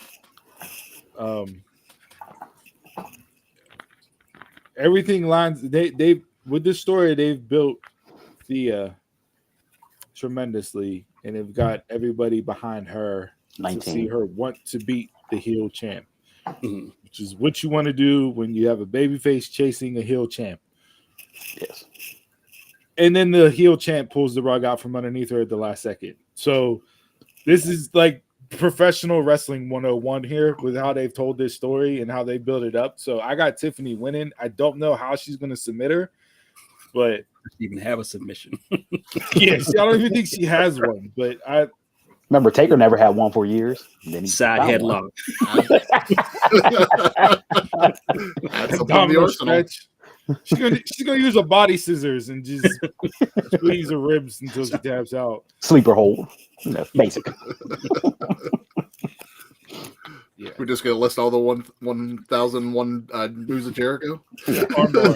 Everything lines. They with this story they've built Thea tremendously, and they've got everybody behind her to see 19. her want to beat the heel champ, Mhm. which is what you want to do when you have a babyface chasing a heel champ. Yes. And then the heel champ pulls the rug out from underneath her at the last second. So this is like professional wrestling 101 here with how they've told this story and how they build it up. So I got Tiffany winning. I don't know how she's going to submit her, but Even have a submission. yes, I don't even think she has one. But I Remember, Taker never had one for years. Then he Side got one. headlock. That's something in the domino arsenal. stretch. She's gonna use a body scissors and just squeeze her ribs until she taps out. Sleeper hold. You know, basic. Yeah, We're just gonna list all the 1,001 news of Jericho. or more.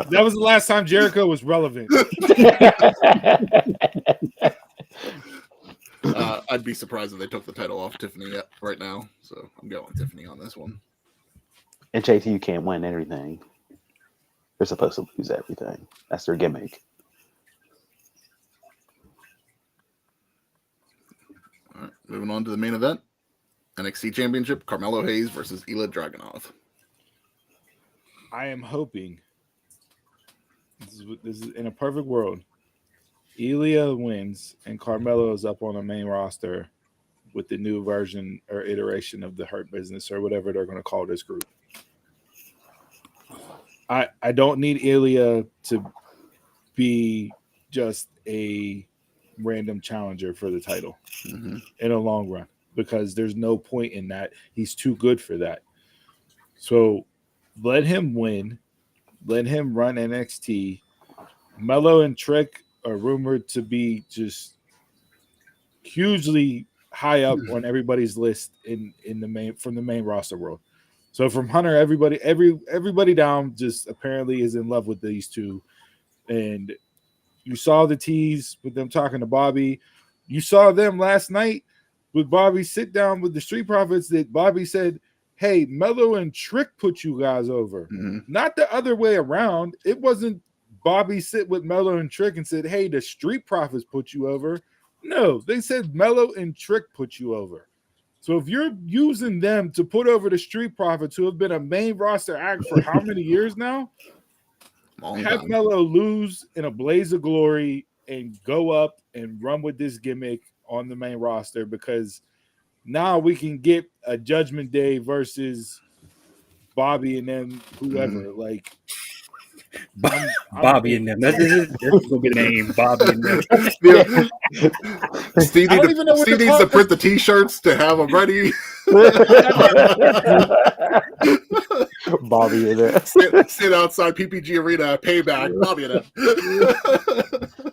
That was the last time Jericho was relevant. I'd be surprised if they took the title off Tiffany right now. So I'm going Tiffany on this one. And JT, you can't win everything. They're supposed to lose everything. That's their gimmick. All right, moving on to the main event. NXT Championship, Carmelo Hayes versus Ilya Dragunov. I am hoping this is in a perfect world. Ilya wins and Carmelo is up on the main roster with the new version or iteration of the Hurt Business or whatever they're going to call this group. I don't need Ilya to be just a random challenger for the title Mm-hmm. in a long run because there's no point in that. He's too good for that. So let him win. Let him run NXT. Melo and Trick are rumored to be just hugely high up on everybody's list in the main roster world. So from Hunter, everybody down just apparently is in love with these two. And you saw the tease with them talking to Bobby. You saw them last night with Bobby sit down with the Street Profits that Bobby said, hey, Melo and Trick put you guys over. Mm-hmm. Not the other way around. It wasn't Bobby sit with Melo and Trick and said, hey, the Street Profits put you over. No, they said Melo and Trick put you over. So if you're using them to put over the Street Profits, who have been a main roster act for how many years now, have Melo lose in a blaze of glory and go up and run with this gimmick on the main roster, because now we can get a Judgment Day versus Bobby and then whoever. Mm-hmm. Like Bobby and them. That's gonna be the name. Bobby and them. Steve needs to print the T-shirts to have them ready. Bobby in there. Sit outside PPG Arena, payback. Bobby in it.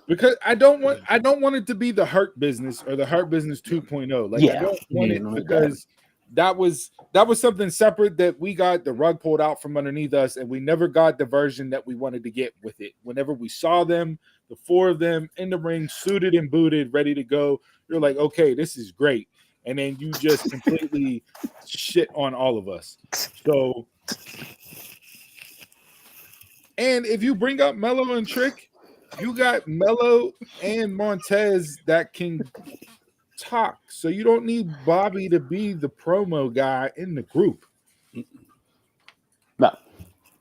Because I don't want it to be the Hurt Business or the Hurt Business 2.0. Like I don't want it because that was something separate that we got the rug pulled out from underneath us, and we never got the version that we wanted to get with it. Whenever we saw them, the four of them in the ring, suited and booted, ready to go, you're like, okay, this is great. And then you just completely shit on all of us. So, and if you bring up Melo and Trick, you got Melo and Montez that can talk. So you don't need Bobby to be the promo guy in the group. No.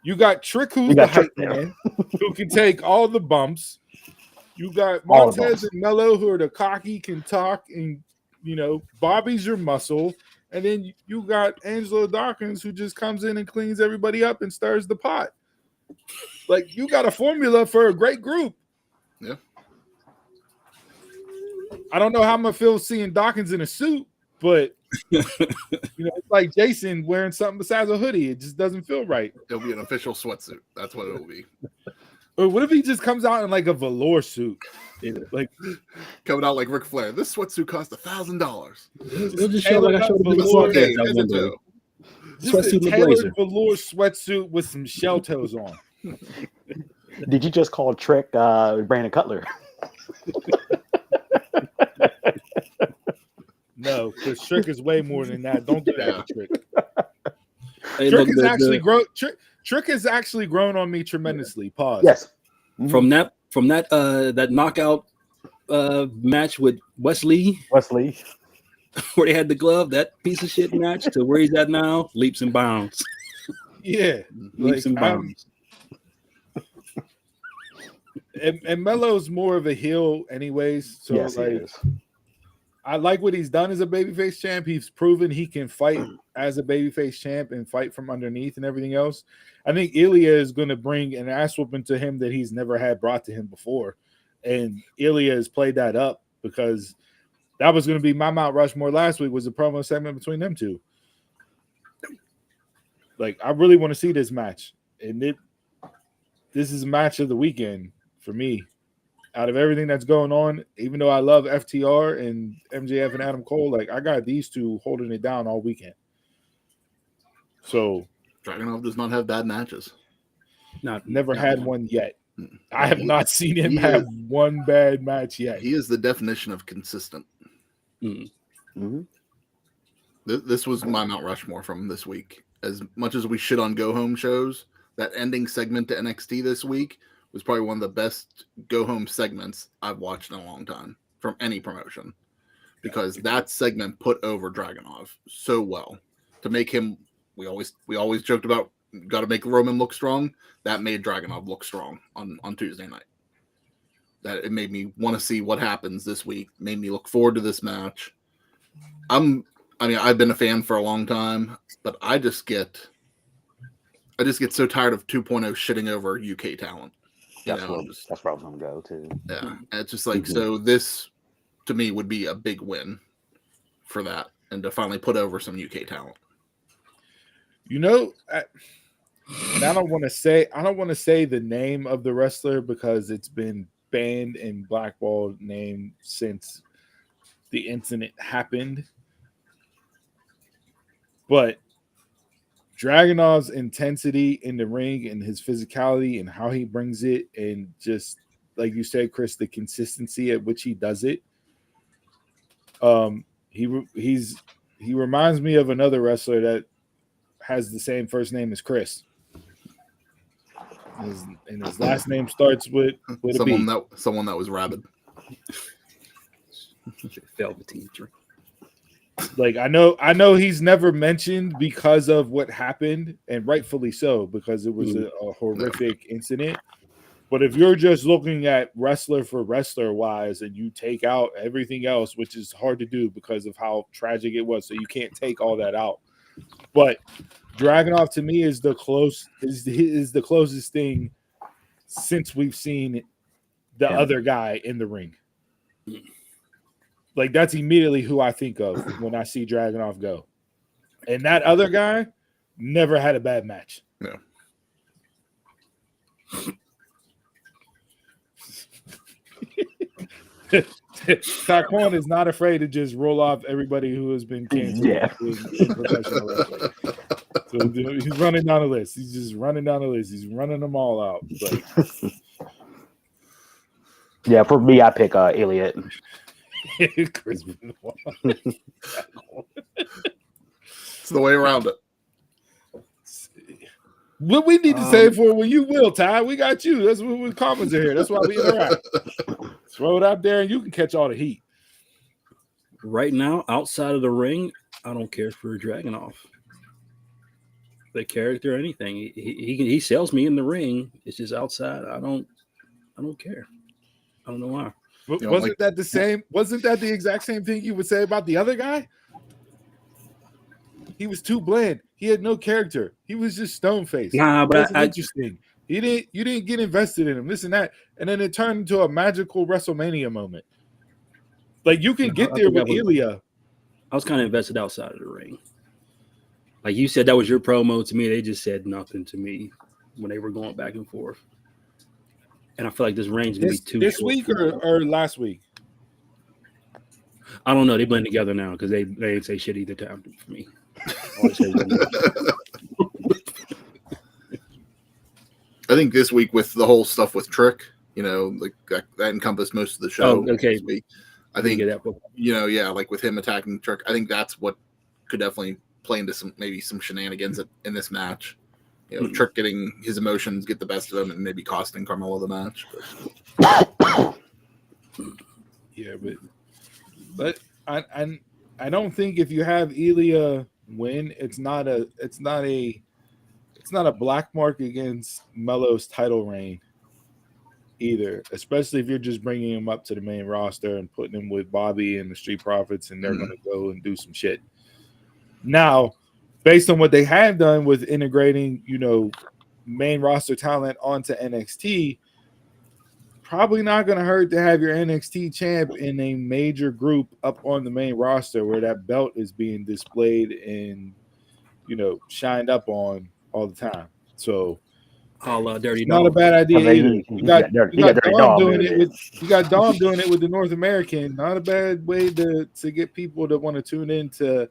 You got Trick, who's the hype man, who can take all the bumps. You got Montez and Melo, who are the cocky, can talk, and Bobby's your muscle. And then you got Angelo Dawkins, who just comes in and cleans everybody up and stirs the pot. Like, you got a formula for a great group. Yeah. I don't know how I'm gonna feel seeing Dawkins in a suit, but it's like Jason wearing something besides a hoodie. It just doesn't feel right. It'll be an official sweatsuit. That's what it'll be. Or what if he just comes out in like a velour suit? Like coming out like Ric Flair. This sweatsuit cost $1,000. It'll just show like I showed the just a tailored velour sweatsuit with some shell toes on. Did you just call Trick Brandon Cutler? No, because Trick is way more than that. Don't do that to Trick. Hey, Trick look, has actually grown. Trick has actually grown on me tremendously. Pause. Yes. from that that knockout match with Wesley, Wesley. where they had the glove, that piece of shit match, to where he's at now, leaps and bounds. Yeah, Leaps and bounds. And Melo's more of a heel, anyways. So Yes, he like, is. I like what he's done as a babyface champ. He's proven he can fight as a babyface champ and fight from underneath and everything else. I think Ilya is going to bring an ass whooping to him that he's never had brought to him before. And Ilya has played that up because that was going to be my Mount Rushmore last week, was a promo segment between them two. Like, I really want to see this match. And this is a match of the weekend for me. Out of everything that's going on, even though I love FTR and MJF and Adam Cole, like, I got these two holding it down all weekend. So Dragunov does not have bad matches. never had one yet. Mm. I have not seen him have one bad match yet. He is the definition of consistent. Mm-hmm. This was my Mount Rushmore from this week. As much as we shit on go home shows, that ending segment to NXT this week was probably one of the best go home segments I've watched in a long time from any promotion, because that segment put over Dragunov so well to make him. We always joked about got to make Roman look strong. That made Dragunov look strong on Tuesday night. That it made me want to see what happens this week. Made me look forward to this match. I've been a fan for a long time, but I just get so tired of 2.0 shitting over UK talent. That's where I was going to go to. Yeah, and it's just like, so this to me would be a big win for that, and to finally put over some UK talent. You know, and I don't want to say the name of the wrestler because it's been banned and blackballed name since the incident happened. But Dragunov's intensity in the ring and his physicality and how he brings it, and just like you said, Chris, the consistency at which he does it. He reminds me of another wrestler that has the same first name as Chris. And his last name starts with someone a B. Someone that was rabid. Velveteen. Like, I know he's never mentioned because of what happened, and rightfully so, because it was a horrific incident. But if you're just looking at wrestler for wrestler wise, and you take out everything else, which is hard to do because of how tragic it was, so you can't take all that out. But Dragunov to me is the closest thing since we've seen the other guy in the ring. Like, that's immediately who I think of when I see Dragunov go. And that other guy never had a bad match. No. Taquan is not afraid to just roll off everybody who has been canceled in professional wrestling. So he's running down the list. He's just running down the list. He's running them all out. Like, yeah, for me, I pick Elliott. It's the way around it. What we need to say for when you will, Ty, we got you. That's what we comments are here. That's why we interact. Throw it out there and you can catch all the heat. Right now, outside of the ring, I don't care for Dragunov. The character or anything. He sells me in the ring. It's just outside. I don't care. I don't know why. Wasn't that the same? Wasn't that the exact same thing you would say about the other guy? He was too bland. He had no character. He was just stone faced. Nah, but interesting. You didn't get invested in him. This and that, and then it turned into a magical WrestleMania moment. Like, you can get there with Ilya. I was kind of invested outside of the ring. Like you said, that was your promo to me. They just said nothing to me when they were going back and forth. And I feel like this range is going to be too this short. week or last week? I don't know. They blend together now because they didn't say shit either time for me. I think this week with the whole stuff with Trick, like that encompassed most of the show. Oh, okay. This week. I Let me think get that book. like with him attacking Trick, I think that's what could definitely play into some shenanigans in this match. Trick getting his emotions get the best of him and maybe costing Carmelo the match. Yeah, but I don't think if you have Ilya win, it's not a black mark against Melo's title reign either, especially if you're just bringing him up to the main roster and putting him with Bobby and the Street Profits, and they're going to go and do some shit. Now, based on what they have done with integrating, main roster talent onto NXT, probably not going to hurt to have your NXT champ in a major group up on the main roster where that belt is being displayed and, shined up on all the time. So, Dirty not a bad idea either. You got Dom doing it with the North American. Not a bad way to get people to want to tune into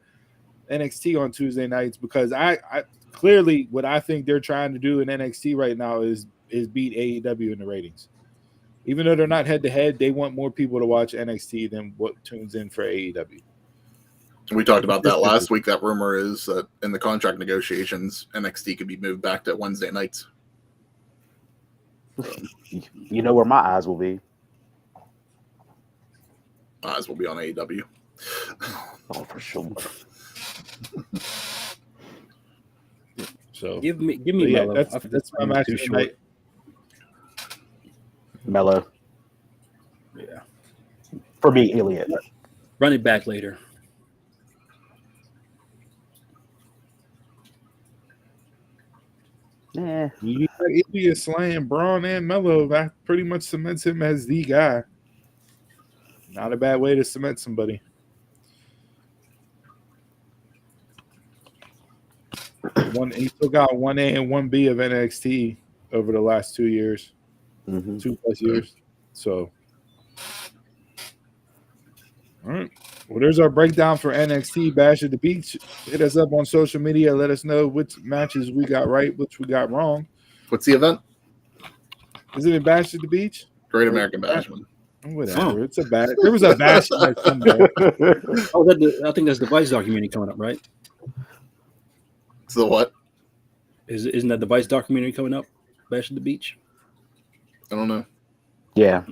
NXT on Tuesday nights, because I clearly what I think they're trying to do in NXT right now is beat AEW in the ratings. Even though they're not head to head, they want more people to watch NXT than what tunes in for AEW. We talked about that last week. That rumor is that in the contract negotiations, NXT could be moved back to Wednesday nights. You know where my eyes will be. Eyes will be on AEW. Oh, for sure. So give me Melo. That's my match tonight. Melo. Yeah. For me, Elliott. Run it back later. Yeah. Ilya slaying Braun and Melo, that pretty much cements him as the guy. Not a bad way to cement somebody. He still got 1A and 1B of NXT over the last 2 years, 2+ years. So, all right. Well, there's our breakdown for NXT Bash at the Beach. Hit us up on social media. Let us know which matches we got right, which we got wrong. What's the event? Is it a Bash at the Beach? Great American Bash. Whatever. It's a bash. There was a bash night somewhere. I think that's the Vice documentary coming up, right? So what? Isn't that the Vice documentary coming up? Bash at the Beach? I don't know. Yeah.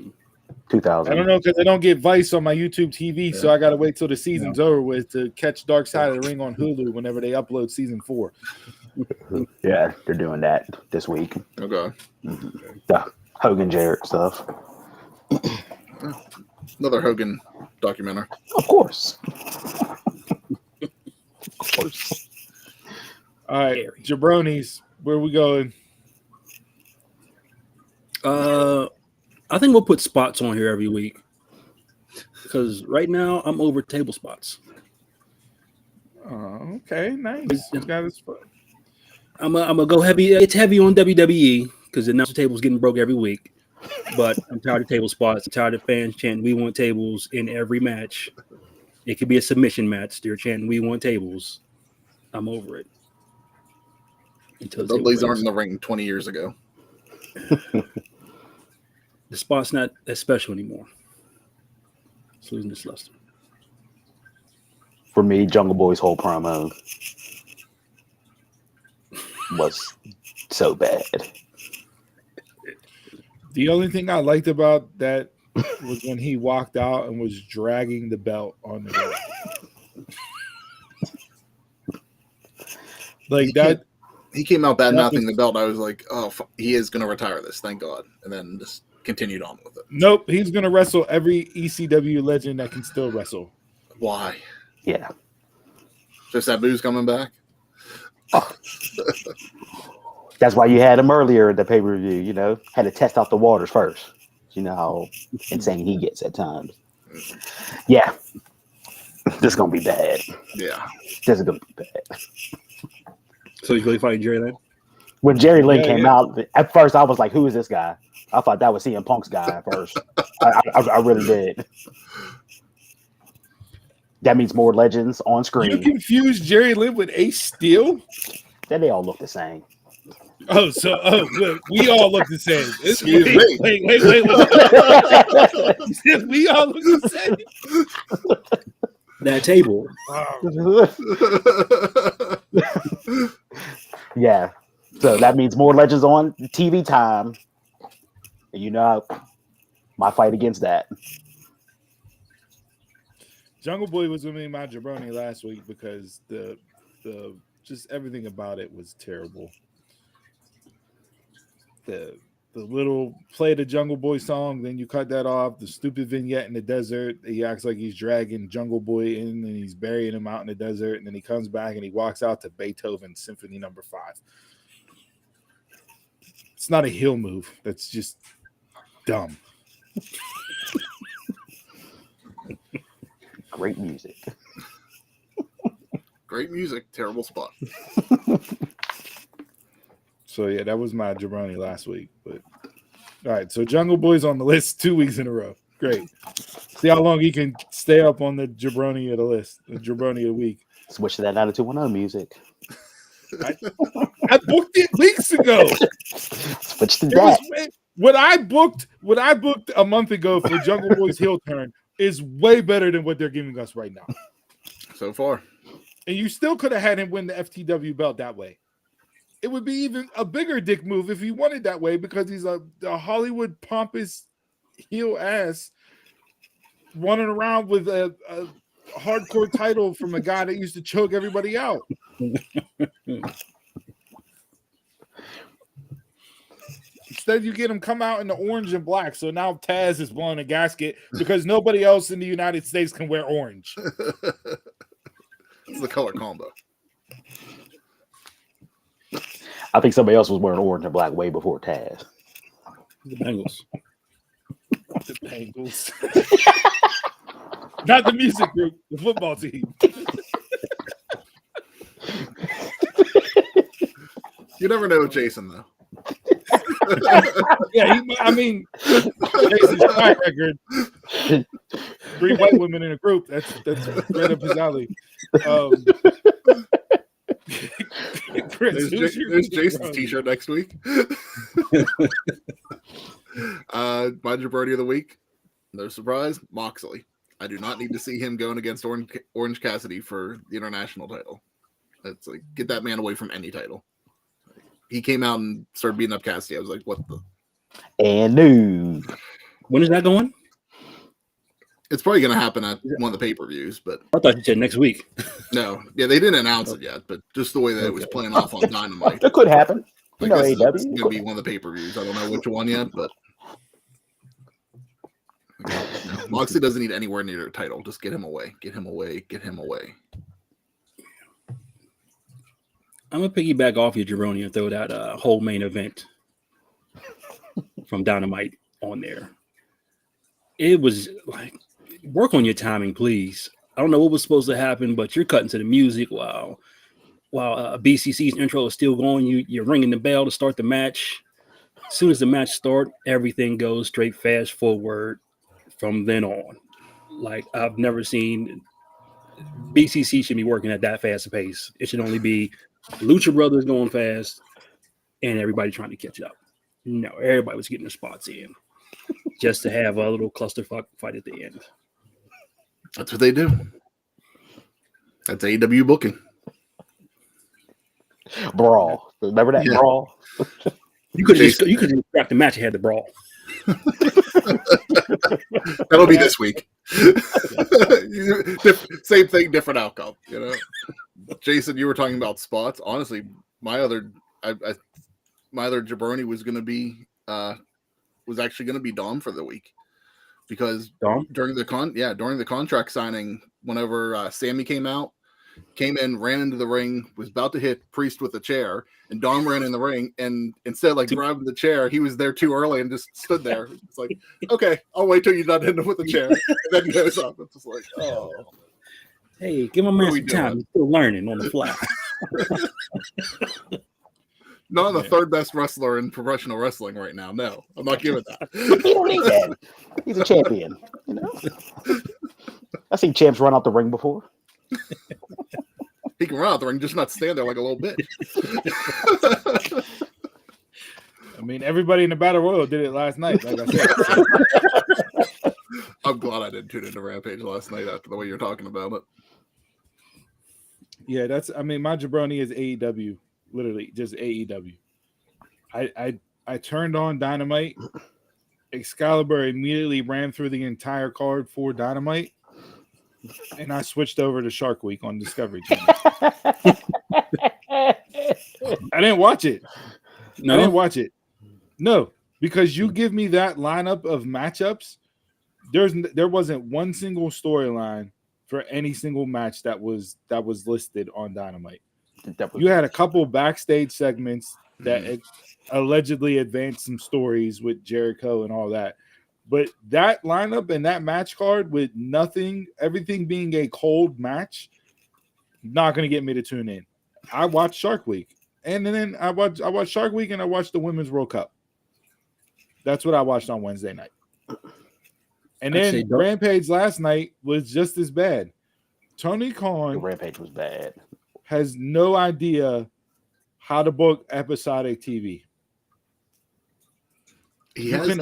2000. I don't know, because I don't get Vice on my YouTube TV, so I got to wait till the season's over with to catch Dark Side of the Ring on Hulu whenever they upload season 4. Yeah, they're doing that this week. Okay. The Hogan Jarrett stuff. Another Hogan documentary. Of course. Of course. All right, Jabronis, where we going? I think we'll put spots on here every week, because right now I'm over table spots. Oh, okay, nice. Got his foot. I'm gonna go heavy. It's heavy on WWE because the announcer table's getting broke every week. But I'm tired of table spots. I'm tired of fans chanting "We want tables" in every match. It could be a submission match. They're chanting "We want tables." I'm over it. The Dudleys aren't in the ring 20 years ago. The spot's not that special anymore. It's losing its luster. For me, Jungle Boy's whole promo was so bad. The only thing I liked about that was when he walked out and was dragging the belt on the belt. He came out bad mouthing the belt. I was like, oh, he is going to retire this. Thank God. And then just continued on with it. Nope. He's going to wrestle every ECW legend that can still wrestle. Why? Yeah. Just that Boo's coming back? Oh. That's why you had him earlier at the pay-per-view, had to test out the waters first. You know how insane he gets at times. Yeah. This is going to be bad. Yeah. This is going to be bad. So he's really fighting Jerry Lynn? When Jerry Lynn came out, at first I was like, who is this guy? I thought that was CM Punk's guy at first. I really did. That means more legends on screen. You confused Jerry Lynn with Ace Steel? Then they all look the same. Look, we all look the same. Excuse me. Wait. We all look the same. That table. Yeah. So that means more Legends on TV time. And you know my fight against that. Jungle Boy was with me in my jabroni last week because the just everything about it was terrible. The little play the Jungle Boy song, then you cut that off. The stupid vignette in the desert. He acts like he's dragging Jungle Boy in and he's burying him out in the desert. And then he comes back and he walks out to Beethoven Symphony No. 5. It's not a heel move. That's just dumb. Great music. Great music, terrible spot. So yeah, that was my jabroni last week. But all right, so Jungle Boy's on the list 2 weeks in a row. Great. See how long he can stay up on the jabroni of the list, the jabroni of the week. Switch to that 90210 music. I booked it weeks ago. Switch to that. What I booked a month ago for Jungle Boy's heel turn is way better than what they're giving us right now. So far. And you still could have had him win the FTW belt that way. It would be even a bigger dick move if he won it that way because he's a Hollywood pompous heel ass running around with a hardcore title from a guy that used to choke everybody out. Instead, you get him come out in the orange and black. So now Taz is blowing a gasket because nobody else in the United States can wear orange. It's the color combo. I think somebody else was wearing orange and black way before Taz. The Bengals. The Bengals. Not the music group, the football team. You never know with Jason, though. Yeah, Jason's track record. 3 white women in a group. That's right up his alley. Chris, there's Jason's t-shirt next week. My jabroni of the week, no surprise, Moxley. I do not need to see him going against Orange Cassidy for the international title. It's like, get that man away from any title. He came out and started beating up Cassidy. I was like, what the? And new. When is that going? It's probably going to happen at one of the pay-per-views, but I thought you said next week. no. Yeah, they didn't announce it yet, but just the way that it was playing off on Dynamite. That could happen. I guess it's going to be one of the pay-per-views. I don't know which one yet, but no, Moxley doesn't need anywhere near a title. Just get him away. Get him away. Get him away. I'm going to piggyback off your jabroni and throw that whole main event from Dynamite on there. It was like, work on your timing, please. I don't know what was supposed to happen, but you're cutting to the music while BCC's intro is still going. You're ringing the bell to start the match. As soon as the match starts, everything goes straight fast forward from then on. Like, I've never seen BCC should be working at that fast a pace. It should only be Lucha Brothers going fast and everybody trying to catch up. No, everybody was getting their spots in just to have a little clusterfuck fight at the end. That's what they do. That's AEW booking. Brawl. Remember that brawl? You could just scrap the match and had the brawl. That'll be this week. Same thing, different outcome. You know, Jason, you were talking about spots. Honestly, my other jabroni was going to be was actually going to be Dom for the week because during the contract signing, whenever Sammy came in, ran into the ring, was about to hit Priest with a chair, and Dom ran in the ring, and instead of grabbing the chair, he was there too early and just stood there. It's like, okay, I'll wait till you're done hitting him with the chair, and then he goes up. It's just like, oh, hey, give my man some time. He's still learning on the fly. Not the third best wrestler in professional wrestling right now. No, I'm not giving that. He don't need that. He's a champion. You know, I've seen champs run out the ring before. He can run out the ring, just not stand there like a little bitch. mean, everybody in the Battle Royal did it last night, like I said. So. I'm glad I didn't tune into Rampage last night after the way you're talking about it. Yeah, my jabroni is AEW, literally just AEW. I turned on Dynamite. Excalibur immediately ran through the entire card for Dynamite, and I switched over to Shark Week on Discovery Channel. I didn't watch it. No? I didn't watch it. No, because you give me that lineup of matchups, there wasn't one single storyline for any single match that was listed on Dynamite. You had a couple backstage segments that allegedly advanced some stories with Jericho and all that. But that lineup and that match card with everything being a cold match, not going to get me to tune in. I watched Shark Week. And then I watched Shark Week and I watched the Women's World Cup. That's what I watched on Wednesday night. And then Rampage last night was just as bad. Tony Khan Rampage was bad. Has no idea how to book episodic TV. You can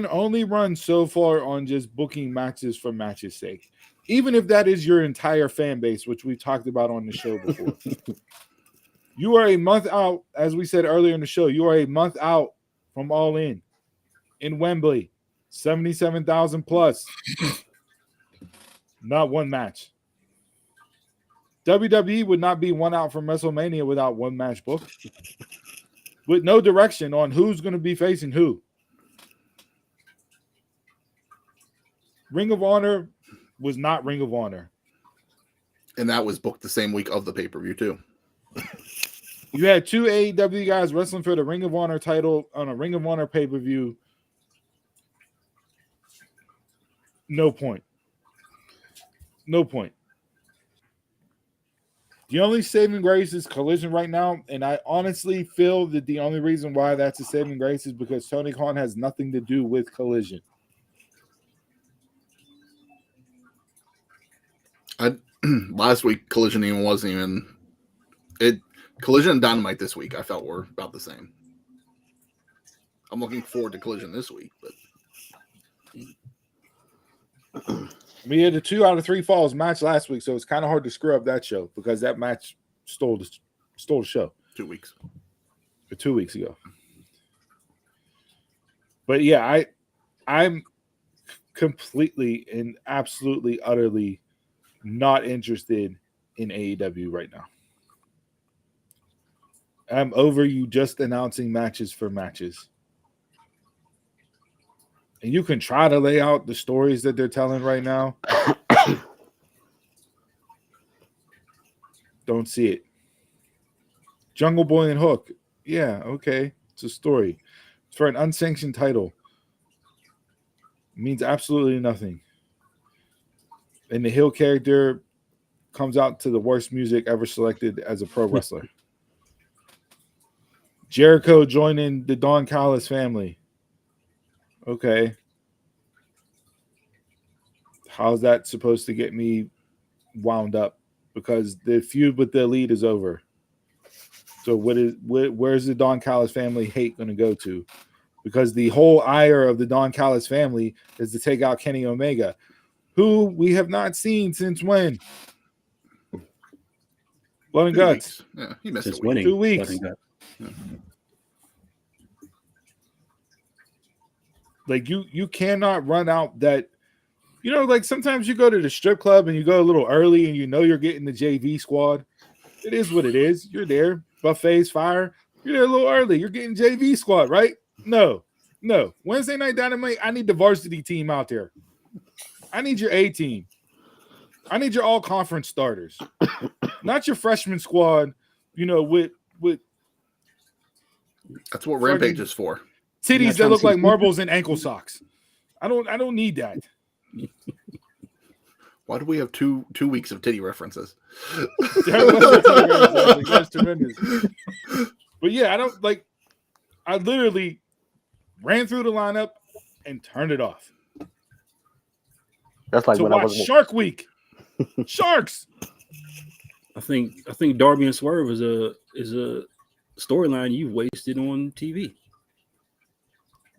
only run so far on just booking matches for matches' sake. Even if that is your entire fan base, which we talked about on the show before. You are a month out, as we said earlier in the show, you are a month out from All In Wembley. 77,000 plus. Not one match. WWE would not be one out from WrestleMania without one match booked. With no direction on who's going to be facing who. Ring of Honor was not Ring of Honor. And that was booked the same week of the pay-per-view, too. You had two AEW guys wrestling for the Ring of Honor title on a Ring of Honor pay-per-view. No point. No point. The only saving grace is Collision right now, and I honestly feel that the only reason why that's a saving grace is because Tony Khan has nothing to do with Collision. Last week, Collision wasn't even it. Collision and Dynamite this week, I felt were about the same. I'm looking forward to Collision this week, but we had a 2 out of 3 falls match last week, so it's kind of hard to screw up that show because that match stole the show 2 weeks or 2 weeks ago. But yeah, I'm completely and absolutely utterly not interested in AEW right now. I'm over you just announcing matches for matches. And you can try to lay out the stories that they're telling right now. Don't see it. Jungle Boy and Hook. Yeah, okay. It's a story. It's for an unsanctioned title. It means absolutely nothing. And the heel character comes out to the worst music ever selected as a pro wrestler. Jericho joining the Don Callis family. Okay. How's that supposed to get me wound up? Because the feud with the Elite is over. So where's the Don Callis family hate going to go to? Because the whole ire of the Don Callis family is to take out Kenny Omega, who we have not seen since when? Blood and Guts. Yeah, he missed Since a week. winning. 2 weeks. Like you cannot run out that, like sometimes you go to the strip club and you go a little early and you're getting the JV squad. It is what it is. You're there. Buffets fire. You're there a little early. You're getting JV squad, right? No. Wednesday Night Dynamite, I need the varsity team out there. I need your A team. I need your all conference starters. Not your freshman squad, with That's what Rampage is for. Titties that look like marbles and ankle socks. I don't need that. Why do we have two weeks of titty references? That's tremendous. But yeah, I literally ran through the lineup and turned it off. That's like to when watch I was Shark Week. Sharks. I think Darby and Swerve is a storyline you've wasted on TV.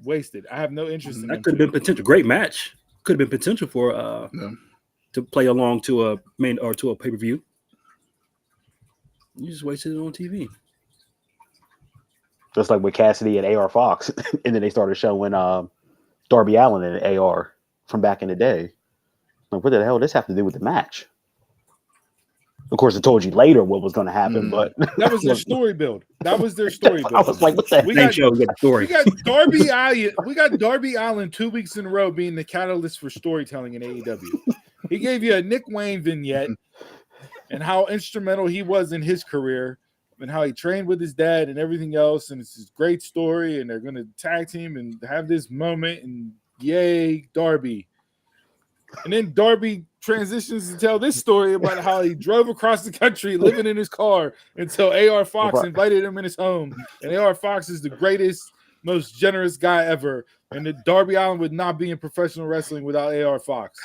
Wasted. I have no interest in That them could have two. been potential. Great match. Could have been potential for No. to play along to a main or to a pay-per-view. You just wasted it on TV. Just like with Cassidy and AR Fox, and then they started showing Darby Allin and AR from back in the day. Like, what the hell does this have to do with the match? Of course, it told you later what was going to happen, but That was their story build. That was their story build. I was like, what the We heck? got- Show, get the story. We got Darby Allin. We got Darby Allin 2 weeks in a row being the catalyst for storytelling in AEW. He gave you a Nick Wayne vignette and how instrumental he was in his career and how he trained with his dad and everything else. And it's this great story. And they're going to tag team and have this moment. And yay, Darby. And then Darby transitions to tell this story about how he drove across the country living in his car until AR Fox invited him in his home. And AR Fox is the greatest, most generous guy ever. And that Darby Allin would not be in professional wrestling without AR Fox.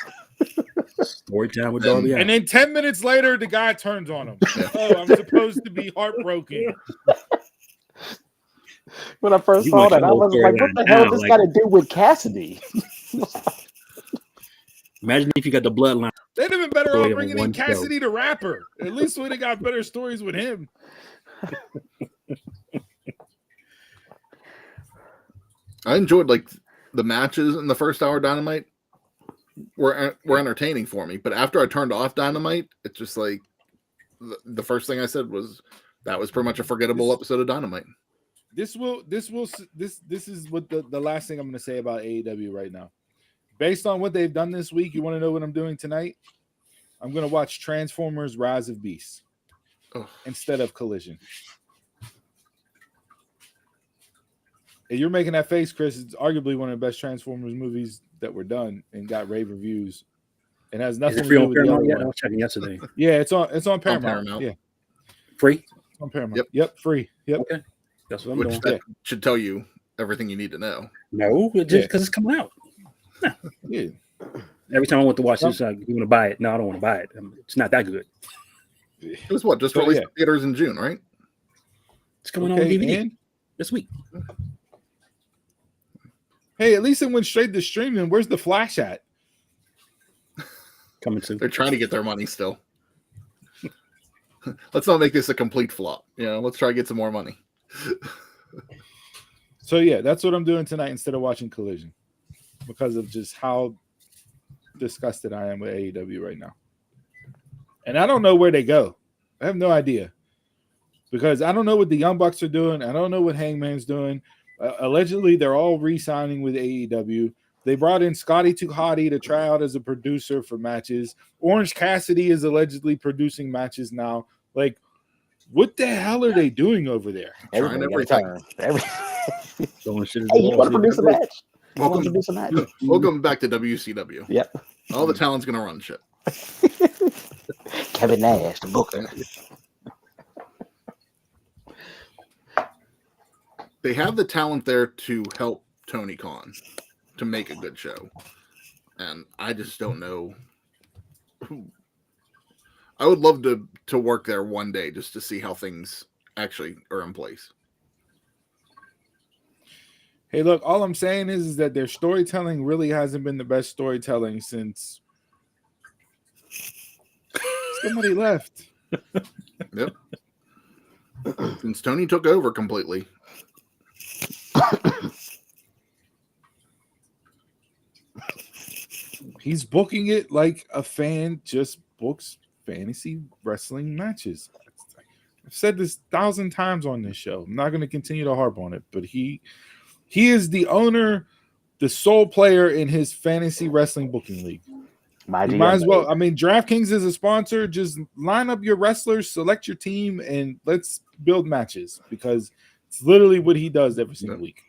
Story time with Darby Allin. And then 10 minutes later, the guy turns on him. Oh, I'm supposed to be heartbroken. When I first You saw want that, your I whole was like, what storyline the hell down, does this like- got to do with Cassidy? Imagine if you got the bloodline. They'd have been better Story off of bringing in one show. Cassidy the rapper. At least we'd have got better stories with him. I enjoyed like the matches in the first hour of Dynamite were entertaining for me, but after I turned off Dynamite, it's just like the first thing I said was that was pretty much a forgettable episode of Dynamite. This is what the last thing I'm going to say about AEW right now. Based on what they've done this week, you want to know what I'm doing tonight? I'm going to watch Transformers Rise of Beasts instead of Collision. And you're making that face, Chris. It's arguably one of the best Transformers movies that were done and got rave reviews. It has Is nothing it to free do on with the other Paramount yet? I one. was checking yesterday. Yeah, it's on Paramount. Paramount. Yeah, Free? it's on Paramount. Yep. Yep, free. Yep. Okay. That's what I'm Which doing. that should tell you everything you need to know. No, just because it's coming out. Yeah. Every time I want to watch this, like, you want to buy it? No, I don't want to buy it. It's not that good. It was what? Just So, released yeah. in theaters in June, right? It's coming on Okay, DVD and this week. hey, at least it went straight to streaming. Where's the Flash at? Coming soon. They're trying to get their money still. Let's not make this a complete flop. Let's try to get some more money. So yeah, that's what I'm doing tonight instead of watching Collision because of just how disgusted I am with AEW right now. And I don't know where they go. I have no idea because I don't know what the Young Bucks are doing. I don't know what Hangman's doing. Allegedly, they're all re-signing with AEW. They brought in Scotty 2 Hotty to try out as a producer for matches. Orange Cassidy is allegedly producing matches now. Like, what the hell are they doing over there? Trying Everybody got a everything. turn. Throwing shit at Hey, the you wall. want to produce a match? You want to Welcome, produce a match? welcome back to WCW. Yep. All the talent's gonna run shit. Kevin Nash, the booker. They have the talent there to help Tony Khan to make a good show, and I just don't know. I would love to work there one day just to see how things actually are in place. Hey, look, all I'm saying is that their storytelling really hasn't been the best storytelling since somebody left. Yep. Since Tony took over completely. He's booking it like a fan just books fantasy wrestling matches. I've said this 1,000 times on this show. I'm not going to continue to harp on it, but he is the owner, the sole player in his fantasy wrestling booking league. You might as well. I mean, DraftKings is a sponsor. Just line up your wrestlers, select your team, and let's build matches because it's literally what he does every single week.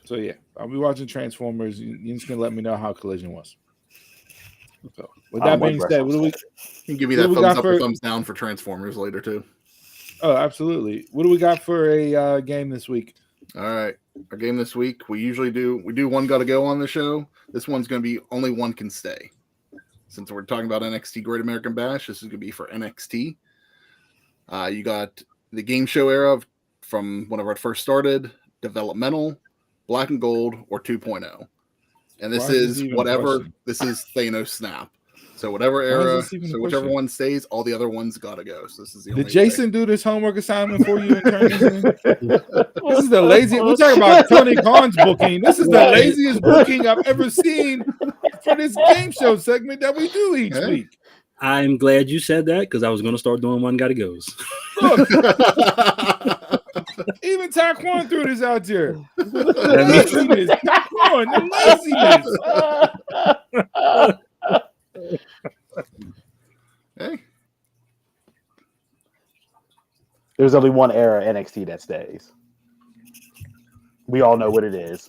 So yeah, I'll be watching Transformers. You're just gonna let me know how Collision was. So with that being said, what do we? You can give me that What do we thumbs got up or for- thumbs down for Transformers later too. Oh, absolutely. What do we got for a game this week? All right, our game this week we do one got to go on the show. This one's going to be only one can stay. since we're talking about NXT Great American Bash, this is going to be for NXT. You got the game show era from whenever it first started, developmental, black and gold, or 2.0. And this is whatever. This is Thanos Snap. So whatever era, so whichever one stays, all the other ones gotta go. So this is the only Did Jason do this homework assignment for you and turn this in? This is the laziest. We're talking about Tony Khan's booking. This is the laziest booking I've ever seen for this game show segment that we do each week. I'm glad you said that because I was going to start doing one gotta goes. Look, even Taquan threw this out there. Laziness. Taquan, the laziness. Hey, There's only one era of NXT that stays. We all know what it is.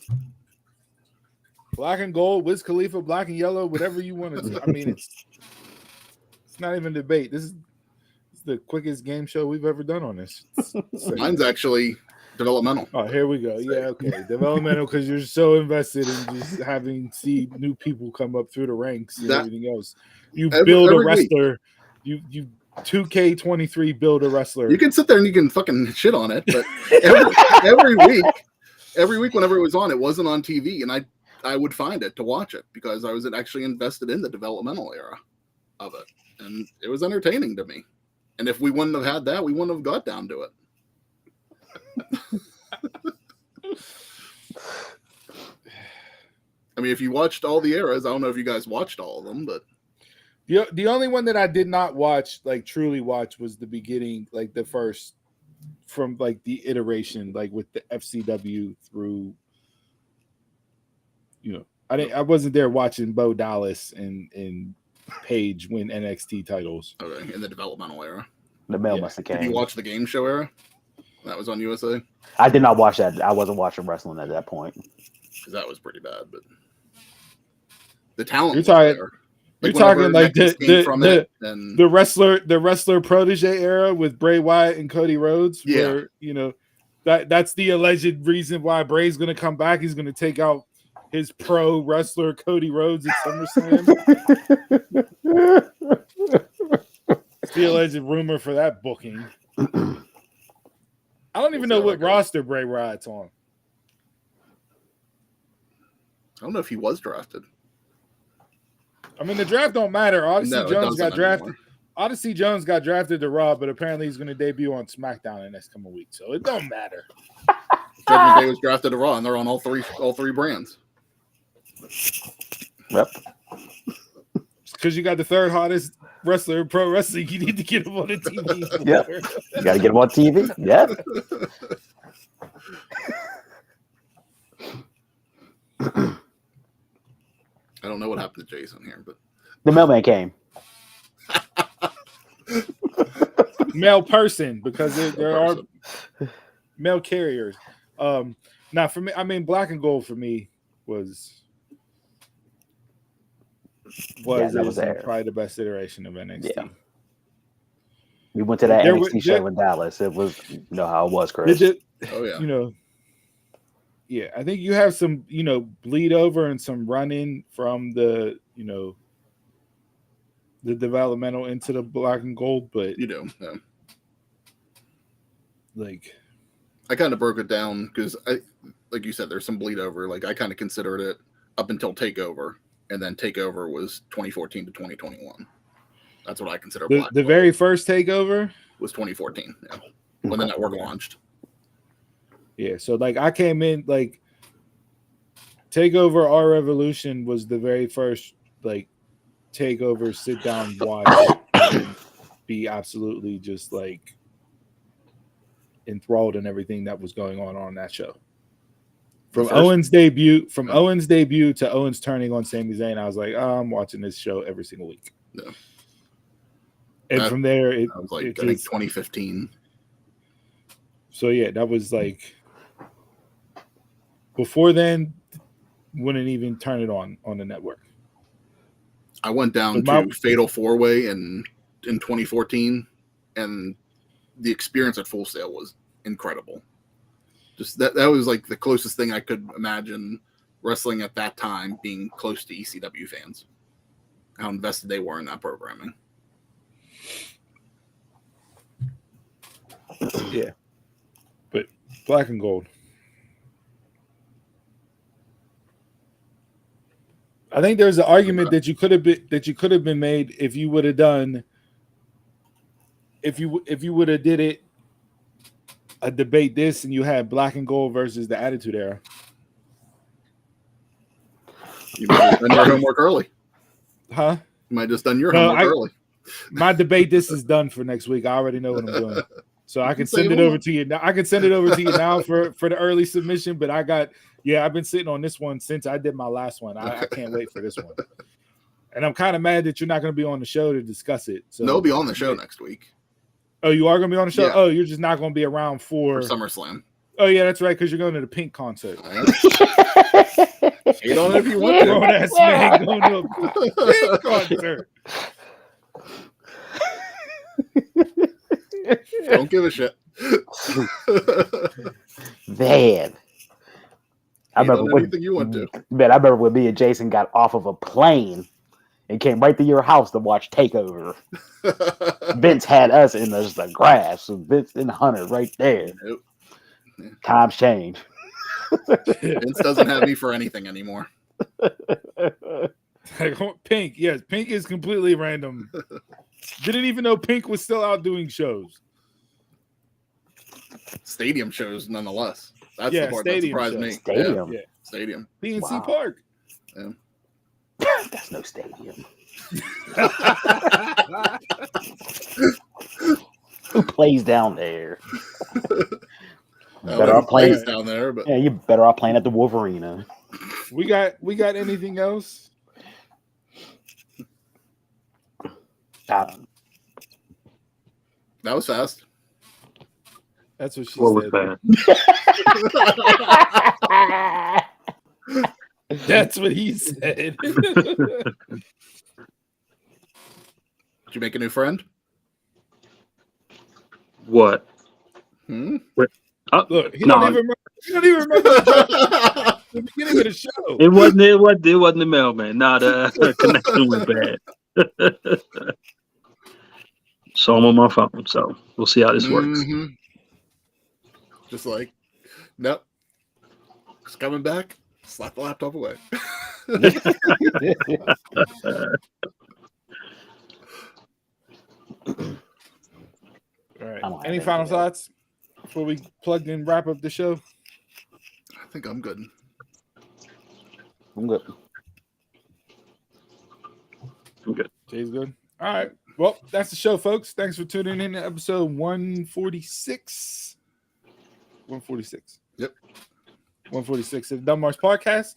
Black and gold, Wiz Khalifa, black and yellow, whatever you want to. I mean, it's not even a debate. This is the quickest game show we've ever done on this. Mine's actually developmental. Oh, here we go. Yeah, okay. Developmental because you're so invested in just having see new people come up through the ranks and everything else. You build a wrestler. You 2K23 build a wrestler. You can sit there and you can fucking shit on it, but every week whenever it was on, it wasn't on TV, and I would find it to watch it because I was actually invested in the developmental era of it, and it was entertaining to me. And if we wouldn't have had that, we wouldn't have got down to it. I mean, if you watched all the eras, I don't know if you guys watched all of them, but the only one that I did not watch, like truly watch, was the beginning, like the first from like the iteration, like with the FCW through. You know, I wasn't there watching Bo Dallas and Paige win NXT titles. Okay, in the developmental era. The mail must have came. Did you watch the game show era? That was on USA? I did not watch that. I wasn't watching wrestling at that point. Because that was pretty bad, but the talent you're talking like the wrestler protege era with Bray Wyatt and Cody Rhodes, where you know that's the alleged reason why Bray's gonna come back. He's gonna take out his pro wrestler Cody Rhodes at SummerSlam. It's the alleged rumor for that booking. I don't even know what roster Bray Wyatt's on. I don't know if he was drafted. I mean, the draft don't matter. Odyssey Jones got drafted. Anymore. Odyssey Jones got drafted to Raw, but apparently he's going to debut on SmackDown in the next coming week, so it don't matter. Judgment Day was drafted to Raw, and they're on all three brands. Yep. Because you got the third hottest wrestler in pro wrestling, you need to get him on the TV. Yep. You got to get him on TV. Yep. I don't know what happened to Jason here, but the mailman came. Male person, because there are male carriers. Now for me, I mean, black and gold for me was probably the best iteration of NXT. Yeah. We went to that NXT show in Dallas. It was, you know how it was, Chris. Oh yeah. You know, yeah, I think you have some, you know, bleed over and some running from the, you know, the developmental into the black and gold, but you do, yeah. Like, I kind of broke it down because like you said, there's some bleed over. Like I kind of considered it up until Takeover, and then Takeover was 2014 to 2021. That's what I consider. The very first Takeover was 2014, yeah, when the network launched. Yeah, so like I came in like Takeover Our Revolution was the very first like Takeover sit down watch and be absolutely just like enthralled in everything that was going on that show. From Owens' debut to Owens turning on Sami Zayn, I was like, I'm watching this show every single week. Yeah. And from there, it was like I think 2015. So yeah, that was like before then. Wouldn't even turn it on the network. I went down to Fatal 4-Way in 2014, and the experience at Full Sail was incredible. Just that was like the closest thing I could imagine wrestling at that time being close to ECW fans. how invested they were in that programming. Yeah, but black and gold. I think there's an argument that you could have been made if you would have done if you would have did it a debate this and you had black and gold versus the Attitude Era. You might have done your homework early. Huh? You might have just done your homework early. My debate this is done for next week. I already know what I'm doing. So I can send it over to you now. I can send it over to you now for the early submission. But I've been sitting on this one since I did my last one. I can't wait for this one. And I'm kind of mad that you're not going to be on the show to discuss it. So they'll be on the show next week. Oh, you are going to be on the show? Yeah. Oh, you're just not going to be around for SummerSlam. Oh, yeah, that's right, because you're going to the Pink concert. Hate on it if you want to. Grown-ass man going to a Pink concert. Don't give a shit. Man. I remember anything you want to. Man, I remember when me and Jason got off of a plane and came right to your house to watch Takeover. Vince had us in the grass, so Vince and Hunter right there. Nope. Times change. Vince doesn't have me for anything anymore. Pink, yes, Pink is completely random. Didn't even know Pink was still out doing shows. Stadium shows, nonetheless. That's Yeah, the part that surprised shows. me. Stadium. Yeah. Stadium. PNC Wow. Park. Yeah. That's no stadium. Who plays down there? Better off playing down there, but yeah, you better off playing at the Wolverine. We got anything else? that was fast. That's what she What was said. that? That's what he said. Did you make a new friend? What? Look, he No, don't even remember the beginning of the show. it wasn't the mailman. Not the connection was bad. So I'm on my phone. So we'll see how this works. Mhm. Just like, nope. It's coming back. Slap the laptop away. All right. I don't have Any final anything else. thoughts before we plug in wrap up the show? I think I'm good. I'm good. I'm good. Jay's good. All right. Well, that's the show, folks. Thanks for tuning in to episode 146. 146. Yep. 146 of the Dunmarks Podcast.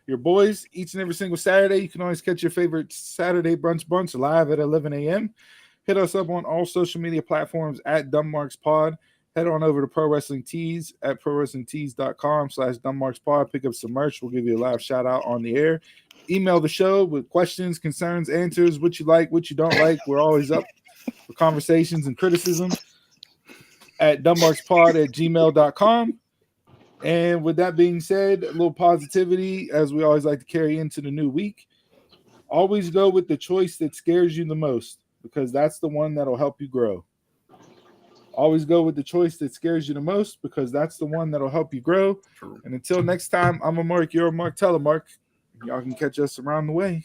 Your boys, each and every single Saturday. You can always catch your favorite Saturday brunch live at 11 a.m. Hit us up on all social media platforms at Dunmarks Pod. Head on over to Pro Wrestling Tees at prowrestlingtees.com/DunmarksPod. Pick up some merch. We'll give you a live shout out on the air. Email the show with questions, concerns, answers, what you like, what you don't like. We're always up for conversations and criticism at dunmarkspod@gmail.com. And with that being said, a little positivity as we always like to carry into the new week. Always go with the choice that scares you the most, because that's the one that'll help you grow. Always go with the choice that scares you the most, because that's the one that'll help you grow. True. And until next time, I'm a Mark, you're a Mark, tell a Mark. Y'all can catch us around the way.